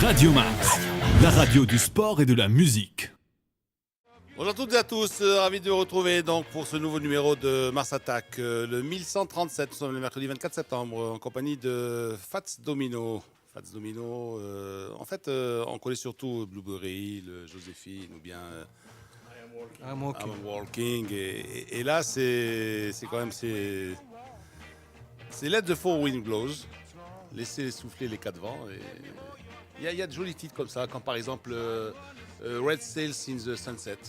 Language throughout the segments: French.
Radio Mars, la radio du sport et de la musique. Bonjour à toutes et à tous, ravi de vous retrouver donc pour ce nouveau numéro de Mars Attack, le 1137. Nous sommes le mercredi 24 septembre en compagnie de Fats Domino. Fats Domino, en fait, on connaît surtout Blueberry, le Joséphine ou bien I'm Walking. Et là, c'est quand même c'est Let the Four Wind Blows. Laissez souffler les quatre vents. Il y a de jolis titres comme ça, comme par exemple Red Sails in the Sunset,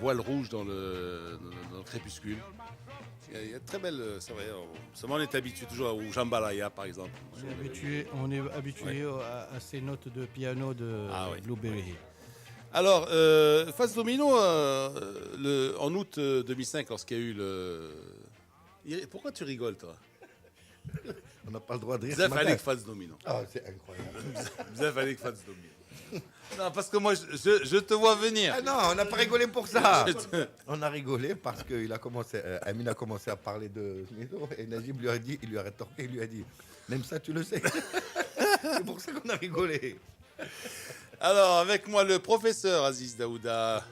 voile rouge dans le crépuscule. Il y a de très belles, c'est vrai. Seulement on est habitué toujours au jambalaya par exemple. On est habitué à ces notes de piano de Blueberry. Alors, Fats Domino, en août 2005, lorsqu'il y a eu le... Pourquoi tu rigoles, toi? On n'a pas le droit de rire. Vous avez fallu que Fats Domino. Ah, c'est incroyable. Vous avez fallu que Fats Domino. Non, parce que moi, je te vois venir. Ah non, on n'a pas rigolé pour ça. On a rigolé parce que Amine a commencé à parler de Domino et Najib lui a dit, il lui a rétorqué, il lui a dit, même ça tu le sais. C'est pour ça qu'on a rigolé. Alors, avec moi, le professeur Aziz Daouda,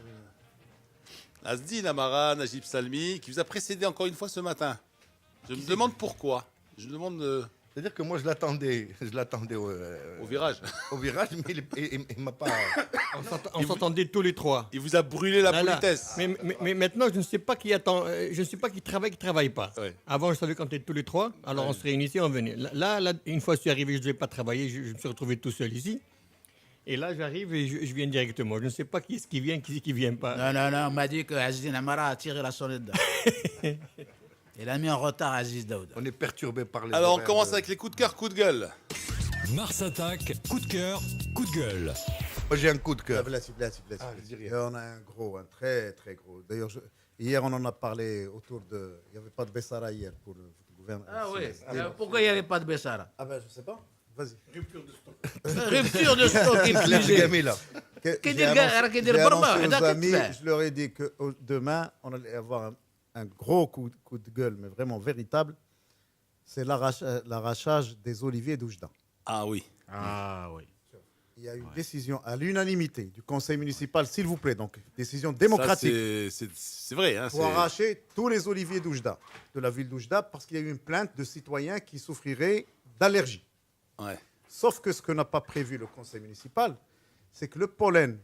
Asdin Amara, Najib Salmi, qui vous a précédé encore une fois ce matin. Je me demande pourquoi. Je me demande... C'est-à-dire que moi, je l'attendais au virage. Au virage, mais il m'a pas... On s'entendait tous les trois. Il vous a brûlé la politesse. Mais maintenant, je ne sais pas qui attend, je ne sais pas qui travaille pas. Ouais. Avant, je savais qu'on était tous les trois, alors on se réunissait, on venait. Là, une fois que je suis arrivé, je ne devais pas travailler, je me suis retrouvé tout seul ici. Et là, j'arrive et je viens directement. Je ne sais pas qui est-ce qui vient, qui est-ce qui ne vient pas. Non, on m'a dit que Aziz Amara a tiré la sonnette d'heure. Il a mis en retard Aziz Daouda. On est perturbé par les... Alors, on commence avec les coups de cœur, coups de gueule. Mars Attack, coup de cœur, coup de gueule. Moi, j'ai un coup de cœur. Je dis rien. On a un très très gros. D'ailleurs, hier on en a parlé autour de... Il n'y avait pas de Bessara hier pour le gouvernement. Ah oui, pourquoi il n'y avait pas de Bessara? Ah ben je sais pas. Vas-y. Rupture de stock, il Claire plus Gami, là. J'ai annoncé aux amis, je leur ai dit que demain on allait avoir un gros coup de gueule, mais vraiment véritable. C'est l'arrachage des oliviers d'Oujda. Ah oui. Ah oui. Il y a une décision à l'unanimité du conseil municipal, s'il vous plaît, donc décision démocratique. C'est vrai. Hein, pour arracher tous les oliviers d'Oujda, de la ville d'Oujda, parce qu'il y a eu une plainte de citoyens qui souffriraient d'allergie. Ouais. Sauf que ce que n'a pas prévu le conseil municipal, c'est que le pollen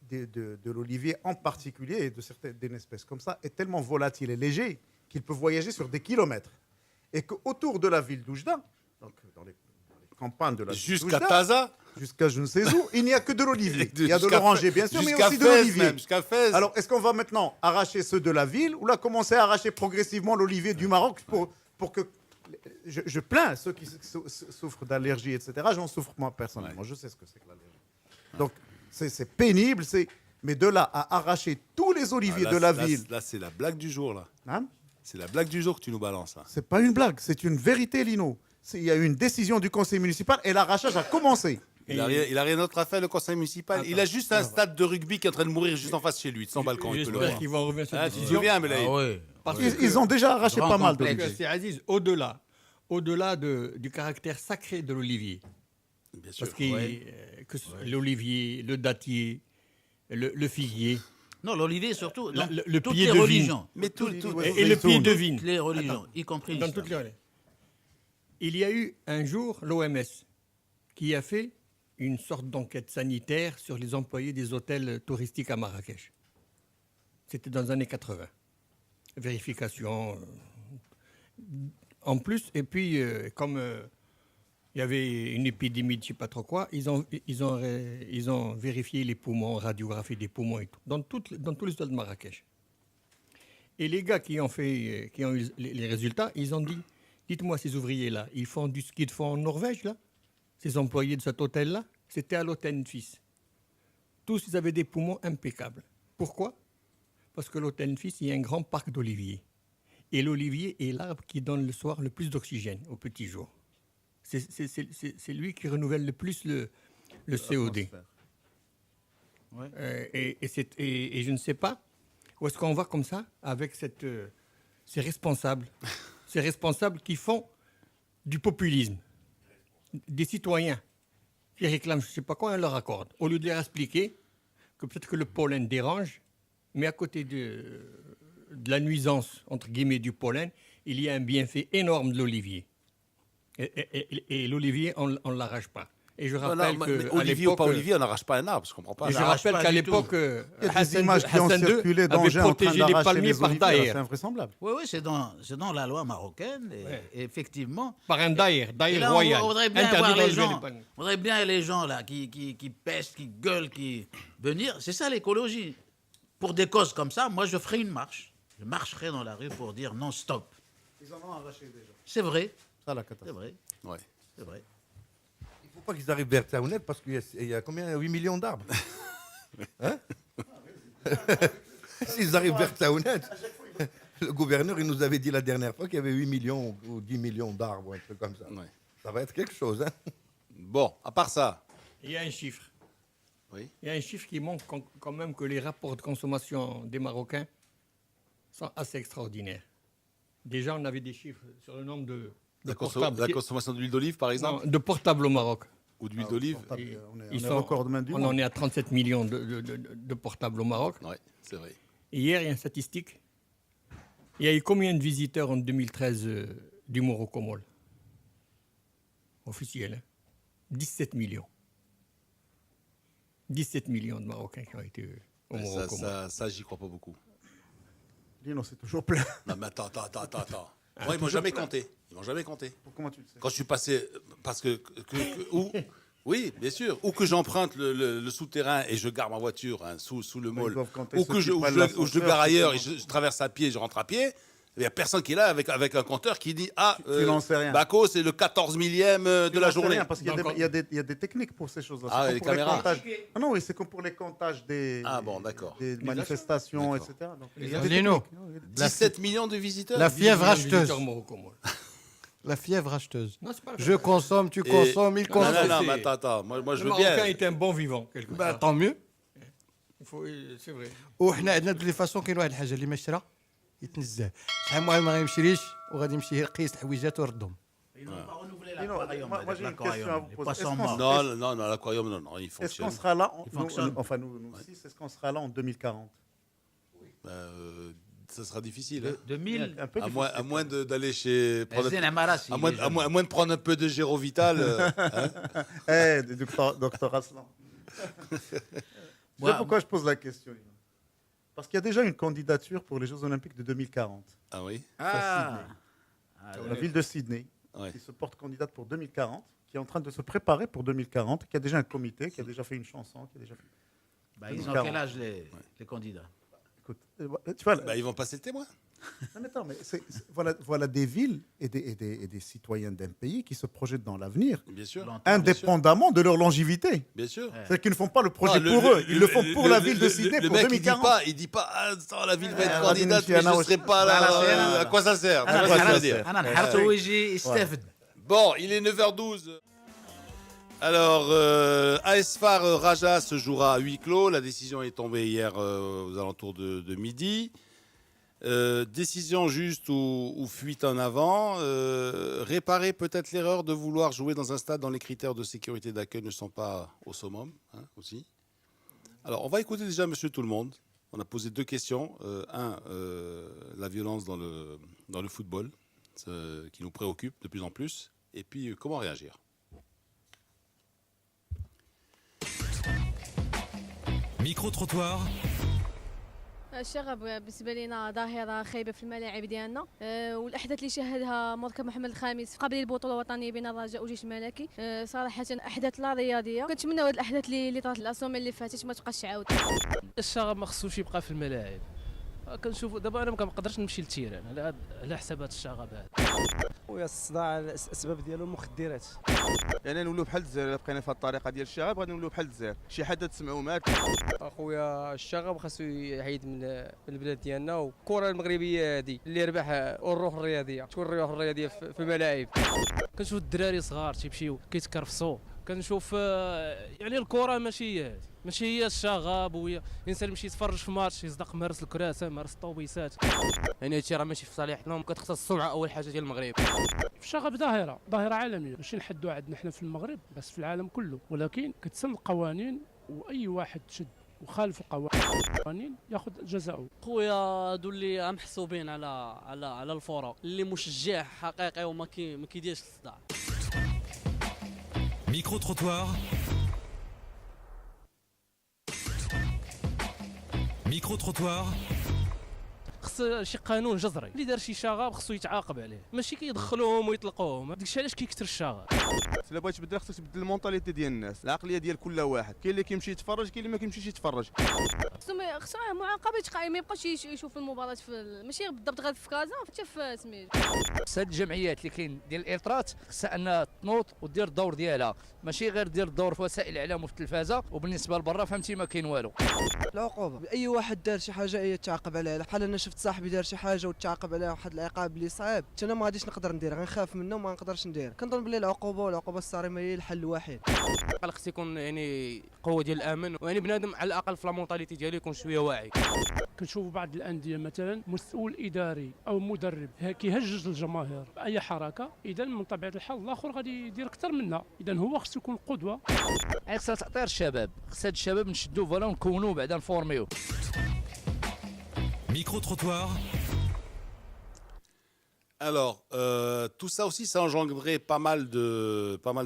de l'olivier en particulier, et de certaines espèces comme ça, est tellement volatile et léger qu'il peut voyager sur des kilomètres. Et qu'autour de la ville d'Oujda, donc dans les campagnes de la ville Jusqu'à d'Oujda, Taza, jusqu'à je ne sais où, il n'y a que de l'olivier. Il y a de Jusqu'à l'oranger, bien sûr, mais jusqu'à aussi de Fès l'olivier. même, jusqu'à Fès. Alors, est-ce qu'on va maintenant arracher ceux de la ville ou là commencer à arracher progressivement l'olivier du Maroc pour que... Je plains ceux qui souffrent d'allergie, etc. J'en souffre moi personnellement. Je sais ce que c'est que l'allergie. Donc, c'est pénible, mais de là à arracher tous les oliviers de la ville... Là, c'est la blague du jour, là. Hein, C'est la blague du jour que tu nous balances, là. c'est pas une blague, c'est une vérité, Lino. Il y a eu une décision du conseil municipal et l'arrachage a commencé. Il a rien d'autre à faire, le conseil municipal. Il a juste un stade de rugby qui est en train de mourir juste en face chez lui, de son balcon. Il peut le J'espère voir. qu'ils vont revenir sur Ah, cette tu te décision. souviens, mais là, Ah oui. Parce Ils ont déjà arraché Grand pas mal de complexe. que c'est Aziz, au-delà du caractère sacré de l'olivier. bien sûr. Parce que l'olivier, le dattier, le figuier, Non, l'olivier surtout, dans le toutes pied les de vigne. religions. Mais tout, et le pied de vigne. Toutes les religions, y compris Dans l'islam. toutes les... Il y a eu un jour l'OMS qui a fait une sorte d'enquête sanitaire sur les employés des hôtels touristiques à Marrakech. C'était dans les années 80. Vérification. En plus, et puis, comme il y avait une épidémie de je ne sais pas trop quoi, ils ont vérifié les poumons, radiographie des poumons et tout, dans tous les hôtels de Marrakech. Et les gars qui ont eu les résultats, ils ont dit, dites-moi, ces ouvriers-là, ils font du ski de fond en Norvège, là? Ces employés de cet hôtel-là? C'était à l'hôtel Fils. Tous, ils avaient des poumons impeccables. Pourquoi? Parce que l'hôtel Fils, il y a un grand parc d'oliviers. Et l'olivier est l'arbre qui donne le soir le plus d'oxygène au petit jour. C'est lui qui renouvelle le plus le COD. Ouais. Et je ne sais pas où est-ce qu'on va comme ça avec ces responsables. Ces responsables qui font du populisme. Des citoyens qui réclament je ne sais pas quoi, on leur accorde. Au lieu de leur expliquer que peut-être que le pollen dérange, mais à côté de la nuisance, entre guillemets, du pollen, il y a un bienfait énorme de l'olivier. Et l'olivier, on ne l'arrache pas. Et je rappelle que Olivier ou pas Olivier, on n'arrache pas un arbre, je comprends pas. Et je rappelle qu'à l'époque, Il y a des images qui ont circulé avait d'engins en train protégé les d'arracher palmiers les par oliviers, là, Daher. c'est invraisemblable. Oui, oui, c'est dans la loi marocaine. Et effectivement. Par un Daher Et là, royal. on voudrait bien interdit voir les d'enlever gens. palmiers. On voudrait bien les gens là qui pèsent, qui gueulent, qui venir. C'est ça l'écologie. Pour des causes comme ça, moi je ferai une marche. Je marcherai dans la rue pour dire non, stop. Ils en ont arraché déjà. C'est vrai. Ça, la C'est catastrophe. vrai. Ouais. C'est vrai. Il ne faut pas qu'ils arrivent vers Taounet parce qu'il y a combien 8 millions d'arbres. Hein? S'ils arrivent vers Taounet, le gouverneur il nous avait dit la dernière fois qu'il y avait 8 millions ou 10 millions d'arbres, un truc comme ça. Ouais. Ça va être quelque chose. Hein? Bon, à part ça. Il y a un chiffre. Oui. Il y a un chiffre qui montre quand même que les rapports de consommation des Marocains sont assez extraordinaires. Déjà, on avait des chiffres sur le nombre de portables. La consommation d'huile d'olive, par exemple, Non, de portables au Maroc. ou d'huile d'olive. Et On est record de main du on monde. en est à 37 millions de portables au Maroc. Oui, c'est vrai. Et hier, il y a une statistique. Il y a eu combien de visiteurs en 2013 du Morocco-Mall? Officiel, hein? 17 millions. 17 millions de Marocains qui ont été au Ouais, Morocco-Mall. ça, j'y crois pas beaucoup. Lino, c'est toujours plein. Non, mais attends. Moi, ils m'ont jamais compté. Ils m'ont jamais compté. Comment tu le sais? Quand je suis passé, parce oui, bien sûr, ou que j'emprunte le souterrain et je gare ma voiture sous le Ils mall, doivent compter ou ceux que qui je prennent gare l'ascenseur, ailleurs et ceux je traverse à pied, je rentre à pied. Il n'y a personne qui est là avec un compteur qui dit Tu n'en sais rien. Baco, c'est le 14 millième de la journée. Parce qu'il y a Donc, il y a des techniques pour ces choses-là. Ah, C'est les comme pour caméras. comptages. Ah non, oui, c'est comme pour les comptages des, Ah bon, d'accord. des manifestations, D'accord. etc. Donc, il y Les a des Lino. techniques. Non, il y a des- 17 millions de visiteurs. La 18 fièvre millions de acheteuse. visiteurs au Morocco-Mall. La fièvre acheteuse. Non, c'est pas Je consomme, tu Et- consommes, il Non, consomme. non, c'est- mais attends. Moi, je Le veux bien. Marocain est un bon vivant, quelque Bah, part. tant mieux. C'est vrai. وحنا عندنا دو لي فاسون كاين واحد الحاجه اللي ما شرا يتنزه شحال من واحد ما غيمشريش وغادي يمشي يقيس الحويجات ويردهم. Ils n'ont pas renouvelé Lino, l'aquarium. moi, j'ai une question à vous Les poser. poissons Est-ce qu'on- morts. Non, l'aquarium, non, il Est-ce fonctionne. qu'on sera là, Il fonctionne. enfin nous six, est-ce qu'on sera là en 2040? Ça sera difficile. Hein. 2000. Un peu À difficile. moins d'aller chez. Zine Amarassi, À moins de prendre un peu de Gérovital. Docteur Aslan. Tu sais Moi- pourquoi je pose la question, Lino? Parce qu'il y a déjà une candidature pour les Jeux Olympiques de 2040. Ah oui. Ah. La ville de Sydney, Ouais. qui se porte candidate pour 2040, qui est en train de se préparer pour 2040, qui a déjà un comité, qui a déjà fait une chanson, qui a déjà fait... Bah, ils ont 40. quel âge les candidats? Écoute, tu vois, Bah, ils vont passer le témoin. non, mais attends, mais voilà des villes et des citoyens d'un pays qui se projettent dans l'avenir, Bien sûr. indépendamment de leur longévité. Bien sûr. C'est-à-dire qu'ils ne font pas le projet Non, pour eux, ils le font pour la ville de Sydney le pour mec, 2040. il dit pas, attends, la ville va être Ah, candidate, mais je ne serai pas là. À quoi ça sert? Tu vois ce que je veux dire? أنا نحرته ويجي يستافد. Bon, il est 9h12. Alors, AS FAR Raja se jouera à huis clos. La décision est tombée hier aux alentours de midi. Décision juste ou fuite en avant. Réparer peut-être l'erreur de vouloir jouer dans un stade dont les critères de sécurité d'accueil ne sont pas au summum, hein, aussi. Alors, on va écouter déjà Monsieur Tout-le-Monde. On a posé deux questions. La violence dans le football, qui nous préoccupe de plus en plus. Et puis, comment réagir? Micro-trottoir, الشغب بالنسبه لنا ظاهره خايبه في الملاعب ديالنا والاحداث اللي شاهدها مركب محمد الخامس قبل البطوله الوطنيه بين الرجاء والجيش الملكي صراحه احداث لا رياضيه كنتمنى هاد الاحداث اللي طرات الاسومه اللي فاتت ما تبقاش تعاود. الشغب ما خصوش يبقى في الملاعب. كنشوفوا دابا انا ما كنقدرش نمشي للتيران على حساب هذا الشغب هذا. ويا الصداع الاسباب ديالو المخدرات. يعني نولوا بحال الجزائر الا بقينا في هذه الطريقه ديال الشغب غادي نولوا بحال الجزائر شي حد تسمعوا مات. اخويا الشغب خاصو يحيد من البلاد ديالنا والكره المغربيه هذه اللي ربح الروح الرياضيه تكون الروح الرياضيه في الملاعب. كنشوف الدراري صغار تيمشيو كيتكرفصوا كنشوف يعني الكره ماشي هي الشغب، وهي الانسان يمشي يتفرج في ماتش يصدق مارس الكراسه مارس الطوبيسات. يعني هادشي راه ماشي في صالحنا، كتخص السمعه اول حاجه ديال المغرب. الشغب ظاهره عالميه، ماشي نحدوا عندنا حنا في المغرب بس في العالم كله، ولكن كتسن القوانين واي واحد شد وخالف القوانين ياخذ جزاؤه. خويا هادو اللي محسوبين على الفورة، اللي مشجع حقيقي وما كيديرش الصداع. Micro-trottoir. Micro-trottoir. خص شي قانون جذري، اللي دار شي شغب خصو يتعاقب عليه، ماشي كيدخلوهم ويطلقوهم. داكشي علاش كيكثر الشغب. الا بغيت تبدل خصك تبدل المونطاليتي ديال الناس، العقليه ديال كل واحد. كاين اللي كيمشي يتفرج، كاين اللي ما كيمشيش يتفرج. خصهم معاقبه قائمه، ما يبقاش يشوف المباراه ماشي بالضبط غير في كازا حتى في سميتو. خص هاد الجمعيات اللي كاين ديال الالترات خصها انها تنوض ودير الدور ديالها، ماشي غير دير الدور في وسائل الاعلام وفي التلفازه، وبالنسبه لبرا فهمتي ما كاين والو. العقوبه اي واحد دار شي حاجه يتعاقب عليها، بحال انا شفت صاحبي دار شي حاجه وتعاقب عليها واحد العقاب اللي صعيب، انا ما غاديش نقدر ندير، غنخاف منه وما نقدرش ندير. كنظن بلي العقوبه الصارمه هي الحل الوحيد. خص يكون يعني قوه ديال الامن، ويعني بنادم على الاقل في لامونطاليتي ديالو يكون شويه واعي. كنشوفوا بعض الانديه مثلا مسؤول اداري او مدرب كيهجج الجماهير باي حركه، اذا من طبيعه الحال الاخر غادي يدير اكثر منا، اذا هو خصو يكون قدوه. خصها تعطير الشباب، خص هاد الشباب نشدوه فوالا ونكونوه بعدا نفورميوه. Micro-trottoir. Alors, tout ça aussi, ça a engendré pas mal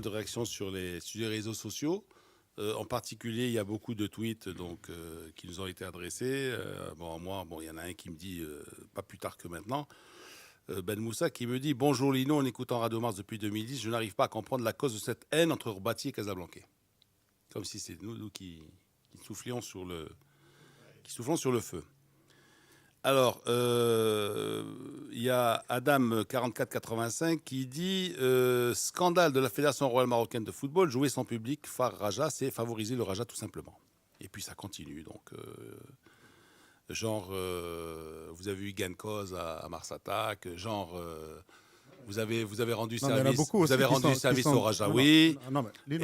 de réactions sur les réseaux sociaux. En particulier, il y a beaucoup de tweets qui nous ont été adressés. Il y en a un qui me dit, pas plus tard que maintenant, Ben Moussa, qui me dit « Bonjour Lino, en écoutant Radio Mars depuis 2010, je n'arrive pas à comprendre la cause de cette haine entre Roubaty et Casablanca. » Comme si c'est nous qui soufflions sur le feu. Alors, il y a Adam4485 qui dit scandale de la Fédération royale marocaine de football, jouer sans public, phare Raja, c'est favoriser le Raja tout simplement. Et puis ça continue. Donc, vous avez eu gain de cause à Mars Attack, vous avez rendu service au Rajaoui. Non, mais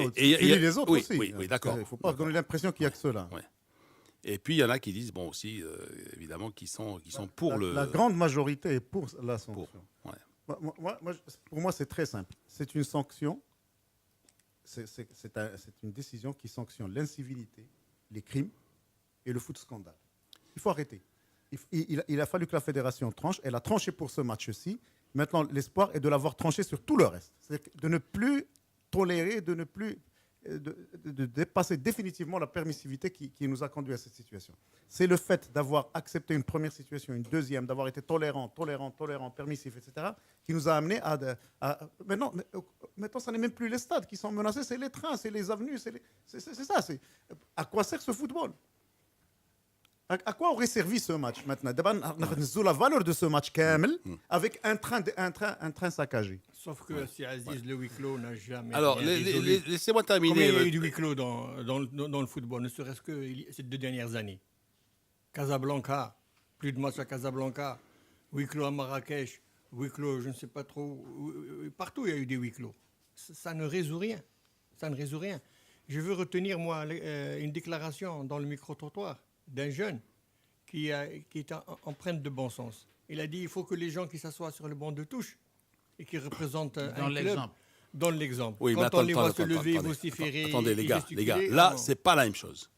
les autres aussi. Oui, d'accord. Il ne faut pas donner l'impression qu'il n'y a que ceux-là. Ouais. Et puis, il y en a qui disent, aussi, évidemment, qui sont pour le... La grande majorité est pour la sanction. Ouais. Pour moi, c'est très simple. C'est une sanction, c'est une décision qui sanctionne l'incivilité, les crimes et le foot scandale. Il faut arrêter. Il a fallu que la fédération tranche. Elle a tranché pour ce match-ci. Maintenant, l'espoir est de l'avoir tranché sur tout le reste. C'est de ne plus tolérer, de ne plus... De dépasser définitivement la permissivité qui nous a conduit à cette situation. C'est le fait d'avoir accepté une première situation, une deuxième, d'avoir été tolérant, permissif, etc., qui nous a amené à maintenant, ça n'est même plus les stades qui sont menacés, c'est les trains, c'est les avenues, c'est ça. À quoi sert ce football ? À quoi aurait servi ce match maintenant ? D'abord, on a la valeur de ce match kamel avec un train saccagé. Sauf que si Aziz, le huis clos n'a jamais. Alors, laissez-moi terminer. Combien il y a eu de huis clos dans le football, ne serait-ce que ces 2 dernières années. Casablanca, plus de matchs à Casablanca, huis clos à Marrakech, huis clos, je ne sais pas trop. Partout, il y a eu des huis clos. Ça ne résout rien. Ça ne résout rien. Je veux retenir, moi, une déclaration dans le micro-trottoir d'un jeune qui est empreinte de bon sens. Il a dit il faut que les gens qui s'assoient sur le banc de touche et qui représentent un club donnent l'exemple. Oui, quand on les voit se lever, vociférer, attendez les gars, là c'est pas la même chose.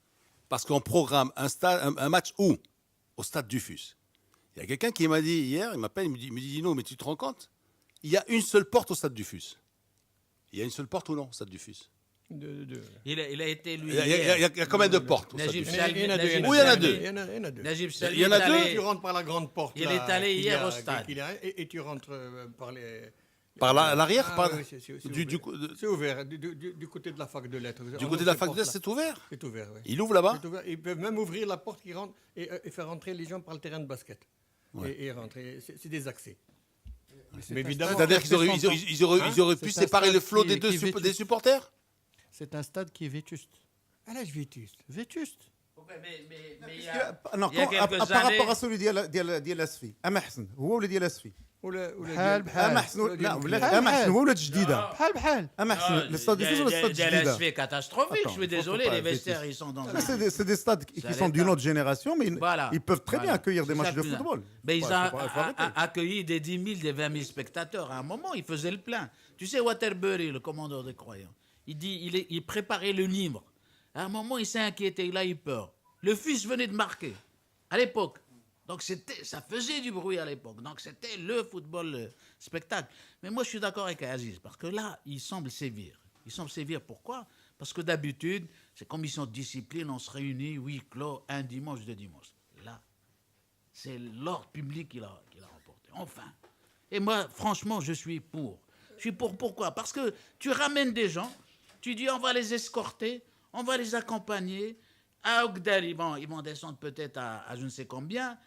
Parce qu'on programme un match où ? Au stade du Fus. Il y a quelqu'un qui m'a dit hier, il m'appelle, il me dit Dino, mais tu te rends compte ? Il y a une seule porte au stade du Fus. Il y a une seule porte ou non au stade du Fus ? Il a été lui. Il y a combien de portes au stade du Fus ? Il y en a 2. Oui, il y en a 2. Il y en a 2. Tu rentres par la grande porte. Il est allé hier au stade. Et tu rentres par les... Par l'arrière c'est ouvert, du côté de la fac de lettres. Du côté de la fac de lettres, c'est ouvert ? C'est ouvert, oui. Il ouvre là-bas ? Ils peuvent même ouvrir la porte qui rentre et faire rentrer les gens par le terrain de basket. Et rentrer. C'est des accès. Mais évidemment... C'est-à-dire qu'ils auraient pu séparer le flot des supporters ? C'est un stade qui est vétuste. À l'âge vétuste. Vétuste. Non, par rapport à celui d'El Asfi, Amahsen, هو اللي ديال Asfi. اما حسن لا ولا اما حسن هو ولاد جديده بحال اما حسن الاستاد دي ولا الاستاد Des جديده LSV catastrophiques, je suis désolé, les vestiaires, ils sont dans un... C'est des stades qui sont d'une autre génération, mais Voilà. ils peuvent très bien Voilà. accueillir des C'est ça matchs le de plus football. Mais ils Ouais, ont faut arrêter. accueilli des 10 000, des 20 000 spectateurs. À un moment, ils faisaient le plein. Tu sais, Waterbury, le commandeur des croyants, il préparait le livre. À un moment, il s'est inquiété, il a eu peur. Le fils venait de marquer, à l'époque. Donc ça faisait du bruit à l'époque. Donc c'était le football spectacle. Mais moi, je suis d'accord avec Aziz, parce que là, il semble sévir. Il semble sévir, pourquoi? Parce que d'habitude, c'est commission de discipline, on se réunit, huis clos, un dimanche, deux dimanches. Là, c'est l'ordre public qui l'a remporté. Enfin. Et moi, franchement, je suis pour. Je suis pour, pourquoi? Parce que tu ramènes des gens, tu dis on va les escorter, on va les accompagner. À Ogdal, ils vont descendre peut-être à je ne sais combien.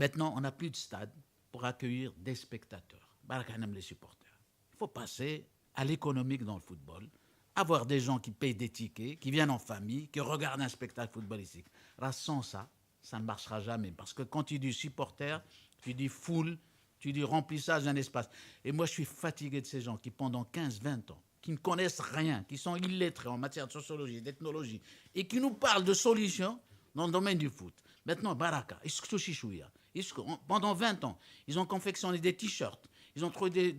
Maintenant, on n'a plus de stade pour accueillir des spectateurs. Barakanam les supporters. Il faut passer à l'économique dans le football, avoir des gens qui payent des tickets, qui viennent en famille, qui regardent un spectacle footballistique. Là, sans ça, ça ne marchera jamais. Parce que quand tu dis supporter, tu dis foule, tu dis remplissage d'un espace. Et moi, je suis fatigué de ces gens qui, pendant 15-20 ans, qui ne connaissent rien, qui sont illettrés en matière de sociologie, d'ethnologie, et qui nous parlent de solutions dans le domaine du foot. Maintenant, Baraka, pendant 20 ans, ils ont confectionné des t-shirts, ils ont trouvé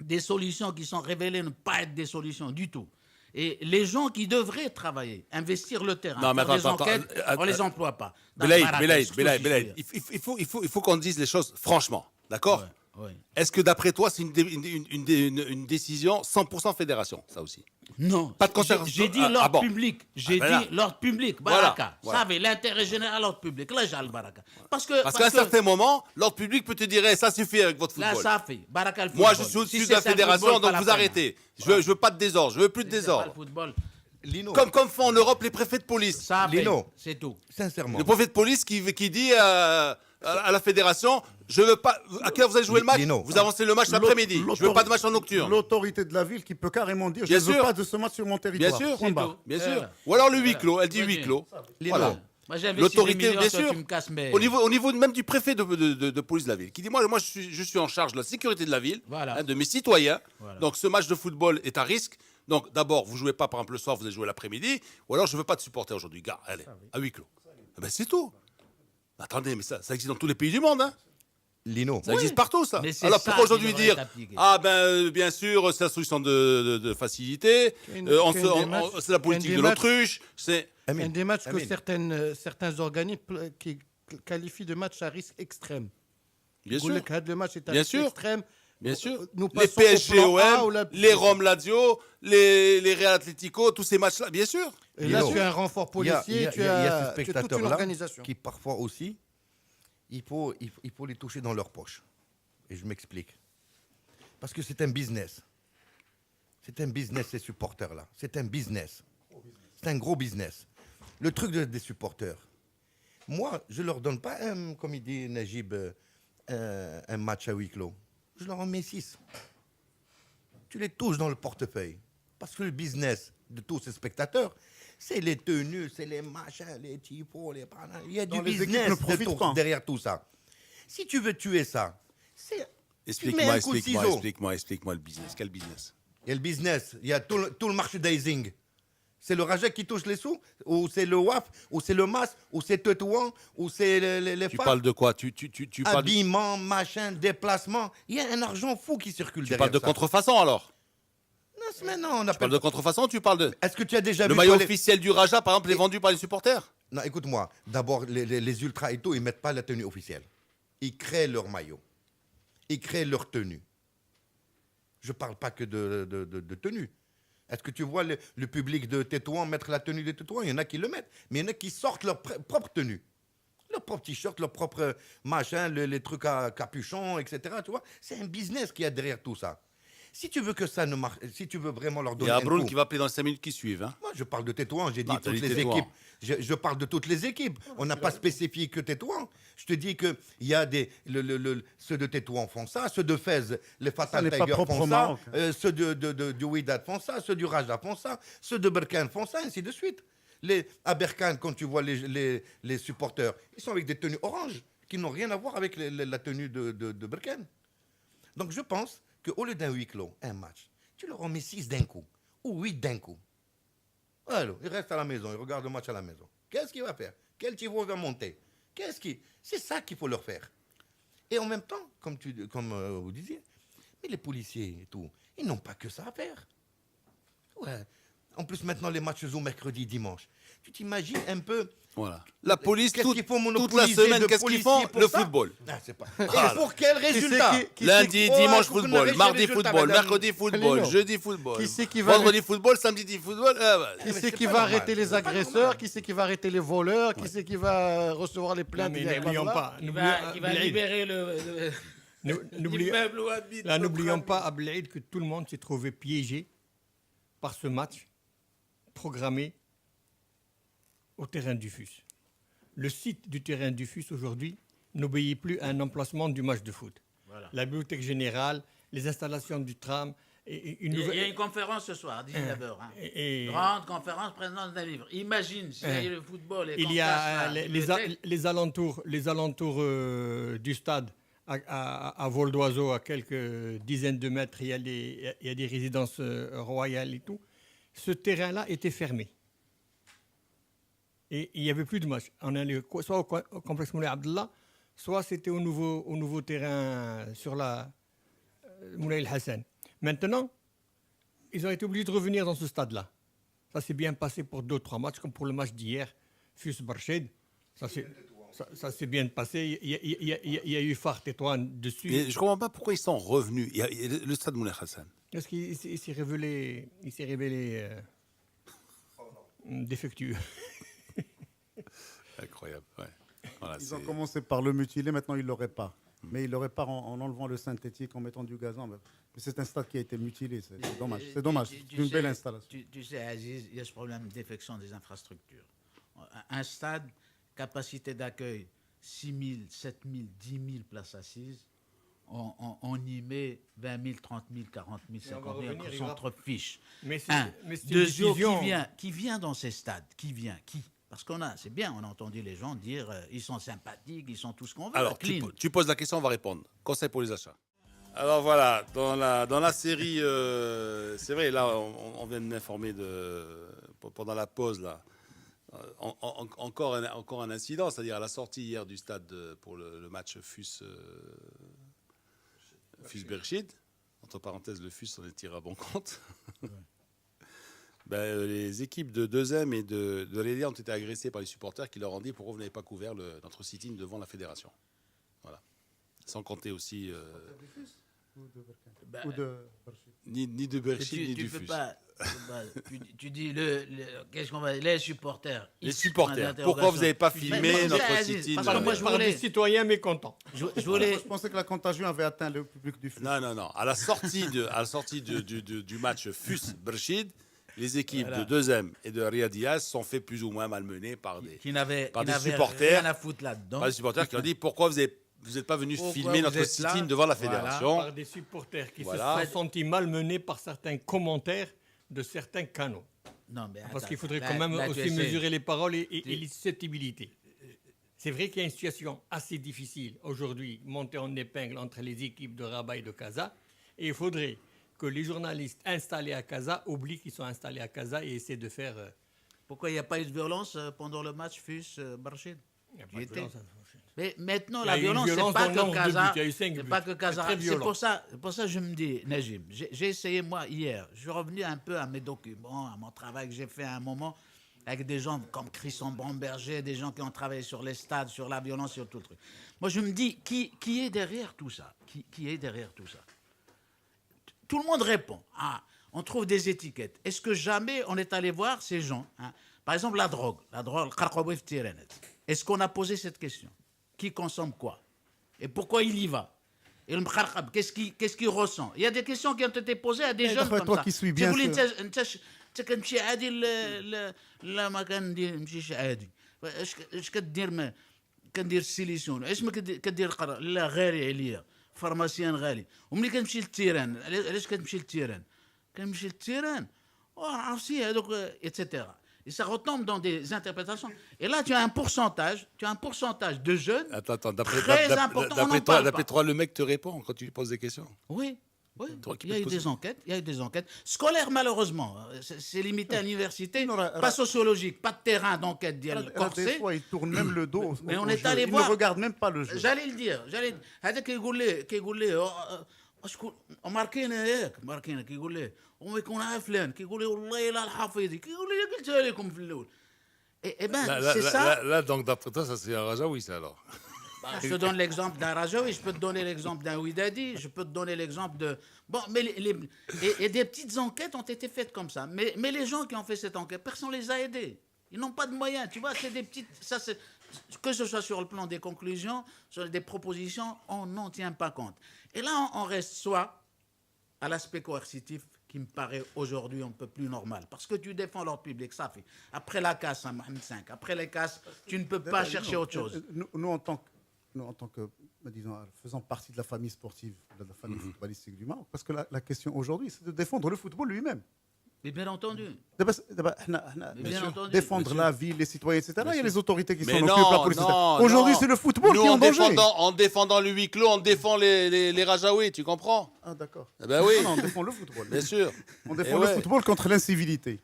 des solutions qui sont révélées ne pas être des solutions du tout. Et les gens qui devraient travailler, investir le terrain, faire des enquêtes, on ne les emploie pas. Belaïd, il faut qu'on dise les choses franchement, d'accord? Ouais. Est-ce que d'après toi, c'est une décision 100% fédération, ça aussi? Non. Pas de concertation. J'ai dit l'ordre public. J'ai dit l'ordre public. Baraka. Voilà. Savez, l'intérêt général, l'ordre public. Là, j'ai le Baraka. Parce qu'à un certain moment, l'ordre public peut te dire ça suffit avec votre football. Là, ça fait. Baraka, le football. Moi, je suis au-dessus de la fédération, donc vous arrêtez. Je veux pas de désordre. Je veux plus de désordre. Lino. Comme font en Europe les préfets de police. Lino, c'est tout. Sincèrement. Le préfet de police qui dit à la fédération, je veux pas. À quelle heure vous allez jouer le match? Vous avancez le match l'après-midi. Je veux pas de match en nocturne. L'autorité de la ville qui peut carrément dire je ne veux pas de ce match sur mon territoire. Bien sûr, bien sûr. Ou alors le huis clos. Elle dit huis clos. Voilà. L'autorité, bien sûr. Au niveau même du préfet de police de la ville, qui dit moi je suis en charge de la sécurité de la ville, de mes citoyens. Donc ce match de football est à risque. Donc d'abord vous jouez pas par exemple le soir, vous allez jouer l'après-midi. Ou alors je veux pas de supporters aujourd'hui, gars. Allez, à huis clos. Ben c'est tout. Attendez, mais ça existe dans tous les pays du monde, hein? Lino. Ça existe partout, ça. Mais alors pourquoi aujourd'hui dire bien sûr, c'est la solution de facilité, c'est la politique de l'autruche, c'est. Il y a des matchs que certains organismes qui qualifient de matchs à risque extrême. Bien sûr. Le match est à risque extrême. Bien sûr. Les PSG-OM, les Rome-Lazio, les Real Atlético, tous ces matchs-là, bien sûr. Et là, tu as un renfort policier, tu as ces toute une organisation. Qui parfois aussi, il faut les toucher dans leur poche. Et je m'explique. Parce que c'est un business. C'est un business, ces supporters-là. C'est un business. C'est un gros business. Le truc des supporters. Moi, je ne leur donne pas, comme il dit Najib, un match à huis clos. Je leur en mets 6. Tu les touches dans le portefeuille. Parce que le business de tous ces spectateurs, c'est les tenues, c'est les machins, les typos, les... Il y a du business derrière tout ça. Si tu veux tuer ça, c'est... Explique-moi le business. Quel business? Il y a le business, il y a tout le merchandising. C'est le Rajak qui touche les sous, ou c'est le WAF, ou c'est le MAS, ou c'est Tetouan, ou c'est les Tu parles de quoi? Tu parles habillement, machin, déplacement. Il y a un argent fou qui circule derrière ça. Tu parles de contrefaçon alors? Non, tu parles de contrefaçon, tu parles de... Est-ce que tu as déjà le vu... maillot officiel du Raja, par exemple, est vendu par les supporters? Non, écoute-moi. D'abord, les ultras et tout, ils ne mettent pas la tenue officielle. Ils créent leur maillot. Ils créent leur tenue. Je ne parle pas que de tenue. Est-ce que tu vois le public de Tétouan mettre la tenue de Tétouan? Il y en a qui le mettent, mais il y en a qui sortent leur propre tenue. Leur propre t-shirt, leur propre machin, les trucs à capuchon, etc. Tu vois, c'est un business qu'il y a derrière tout ça. Si tu veux que ça ne marche, si tu veux vraiment leur donner un coup... Il y a Abroun qui va appeler dans les 5 minutes qui suivent. Hein. Moi, je parle de Tétouan, j'ai dit toutes les équipes. Je parle de toutes les équipes. On n'a pas spécifié que Tétouan. Je te dis qu'il y a ceux de Tétouan font ça, ceux de Fès, les Fatal Tigers font ça, ceux du Wydad font ça, ceux du Raja font ça, ceux de Berkane font ça, ainsi de suite. À Berkane, quand tu vois les supporters, ils sont avec des tenues oranges. qui n'ont rien à voir avec la tenue de Berkane. Donc je pense qu'au lieu d'un huis clos, un match, tu leur en mets 6 d'un coup, ou 8 d'un coup. Alors, il reste à la maison, il regarde le match à la maison. Qu'est-ce qu'il va faire? Quel niveau va monter? C'est ça qu'il faut leur faire. Et en même temps, comme vous disiez, mais les policiers et tout, ils n'ont pas que ça à faire. Ouais. En plus, maintenant, les matchs se jouent mercredi, dimanche. Tu t'imagines un peu... Voilà. La police, qu'est-ce qu'ils font toute la semaine, qu'est-ce qu'ils font? Le football. Ah, c'est pas... Et pour quel résultat? Lundi, dimanche, football. Mardi, football. Mercredi, football. Jeudi, football. Vendredi, football. Samedi, football. Qui c'est qui va arrêter les agresseurs? Qui c'est qui va arrêter les voleurs? Qui c'est qui va recevoir les plaintes? N'oublions pas. Qui va libérer le... N'oublions pas, Abdelhaïd, que tout le monde s'est trouvé piégé par ce match programmé au terrain du FUS. Le site du terrain du FUS aujourd'hui n'obéit plus à un emplacement du match de foot. Voilà. La bibliothèque générale, les installations du tram. Il y a une conférence ce soir à 19h. Grande conférence, présidence d'un livre. Imagine si le football est... Il y a les alentours du stade à vol d'oiseau, à quelques dizaines de mètres, il y a des résidences royales et tout. Ce terrain-là était fermé. Et il n'y avait plus de match. On allait soit au complexe Moulay Abdallah, soit c'était au nouveau terrain sur la Moulay El Hassan. Maintenant, ils ont été obligés de revenir dans ce stade-là. Ça s'est bien passé pour 2-3 matchs, comme pour le match d'hier, FUS Barched. Ça s'est bien passé. Il y a eu Phare Tétouan dessus. Et je ne comprends pas pourquoi ils sont revenus. Il y a le stade Moulay Hassan. Parce qu'il s'est révélé défectueux. Incroyable, ouais. Voilà, ils ont commencé par le mutiler, maintenant ils ne le réparent. Mais ils le réparent en enlevant le synthétique, en mettant du gazon. Mais c'est un stade qui a été mutilé, c'est dommage. C'est dommage, c'est une belle installation. Tu sais, Aziz, il y a ce problème de défection des infrastructures. Un stade, capacité d'accueil, 6 000, 7 000, 10 000 places assises. On y met 20 000, 30 000, 40 000, 50 000, on s'en fiche. Deuxièmement, qui vient dans ces stades? Qui? Parce c'est bien, on a entendu les gens dire ils sont sympathiques, ils sont tout ce qu'on veut. Alors, tu poses la question, on va répondre. Conseil pour les achats. Alors voilà, dans la série, c'est vrai, là, on vient de m'informer pendant la pause, là, encore un incident, c'est-à-dire à la sortie hier du stade pour le match FUS Berchid. Entre parenthèses, le FUS en est tiré à bon compte. Les équipes de 2M et de Rélia ont été agressées par les supporters qui leur ont dit pourquoi vous n'avez pas couvert notre sit-in devant la fédération. Voilà. Sans compter aussi... Ni de Berchid, ni du FUS. Tu dis qu'est-ce qu'on va... Les supporters. Les supporters. Pourquoi vous n'avez pas filmé notre sit-in? Parce que moi, je parle des citoyens mécontents. Je pensais que la contagion avait atteint le public du FUS. Non. À la sortie du match FUS Berchid, les équipes de 2M et de Riyad Diaz sont fait plus ou moins malmenées par des supporters. Rien à foutre là-dedans. Par des supporters qui ont dit pourquoi vous n'êtes pas venus filmer notre sit-in devant la fédération. Par des supporters qui se sont sentis malmenés par certains commentaires de certains canaux. Non, mais parce qu'il faudrait quand même aussi mesurer les paroles et les susceptibilités. C'est vrai qu'il y a une situation assez difficile aujourd'hui, montée en épingle entre les équipes de Rabat et de Casa, et il faudrait que les journalistes installés à Casa oublient qu'ils sont installés à Casa et essaient de faire... Pourquoi il n'y a pas eu de violence pendant le match FUS Barched? Il n'y a pas de violence. Mais maintenant, la violence, c'est pas que Casa. C'est pas que Casa. C'est pour ça que je me dis, Najim, j'ai essayé, moi, hier, je suis revenu un peu à mes documents, à mon travail que j'ai fait à un moment, avec des gens comme Christian Bromberger, des gens qui ont travaillé sur les stades, sur la violence, sur tout le truc. Moi, je me dis, qui est derrière tout ça? Qui est derrière tout ça? Tout le monde répond. On trouve des étiquettes. Est-ce que jamais on est allé voir ces gens? Par exemple, la drogue, est-ce qu'on a posé cette question? Qui consomme quoi? Et pourquoi il y va? Et le mkharkhab, qu'est-ce qu'il ressent? Il y a des questions qui ont été posées à des jeunes comme toi ça. Qui suis bien sûr. انت كتمشي عادي لا ما كنمشيش عادي اش كدير كندير السيليسيون اش ما كدير القرار لا غالي عليا فارماسيان غالي وملي كنمشي للتيران علاش كتمشي للتيران كنمشي للتيران عرفتي هذوك ايتترا Et ça retombe dans des interprétations. Et là, tu as un pourcentage de jeunes Attends, très important. On n'en parle pas. d'après toi, le mec te répond quand tu lui poses des questions. Oui. Toi qui Il y a peux eu poser- des enquêtes. Scolaires, malheureusement. C'est limité à l'université. Pas sociologique, pas de terrain d'enquête. Des Corsé. fois, il tourne même le dos. Mais au on est jeu. allé Il voir. ne regarde même pas le jeu. J'allais le dire. هذاك كيقول لي شكون ماركينا ياك ماركينا كيقول لي وما يكون عارف فلان كيقول لي والله لا الحفيظي كيقول لي قلتها لكم في الاول. Eh ben, c'est ça. Là, donc, d'après toi, ça c'est un Rajaoui, ça alors. Je te donne l'exemple d'un Rajaoui, je peux te donner l'exemple d'un Ouidadi, je peux te donner l'exemple de... Bon, mais et des petites enquêtes ont été faites comme ça. Mais les gens qui ont fait cette enquête, personne ne les a aidés. Ils n'ont pas de moyens, tu vois, c'est des petites... Ça, que ce soit sur le plan des conclusions, sur des propositions, on n'en tient pas compte. Et là, on reste soit à l'aspect coercitif, qui me paraît aujourd'hui un peu plus normal. Parce que tu défends l'ordre public, ça fait. Après la casse, Mohamed V, après les casses, tu ne peux pas chercher autre chose. Nous, en tant que disons, faisant partie de la famille sportive, de la famille footballistique du Maroc, parce que la question aujourd'hui, c'est de défendre le football lui-même. Mais bien entendu. Bien entendu. Défendre la ville, les citoyens, etc. Il y a les autorités qui s'en non, occupent, la police. non, Aujourd'hui, non. c'est le football Nous, qui est en danger. En défendant le huis clos, on défend les Rajaouis, tu comprends? Ah, d'accord. Eh ben oui. Non, on défend le football. Bien sûr. On défend le football contre l'incivilité.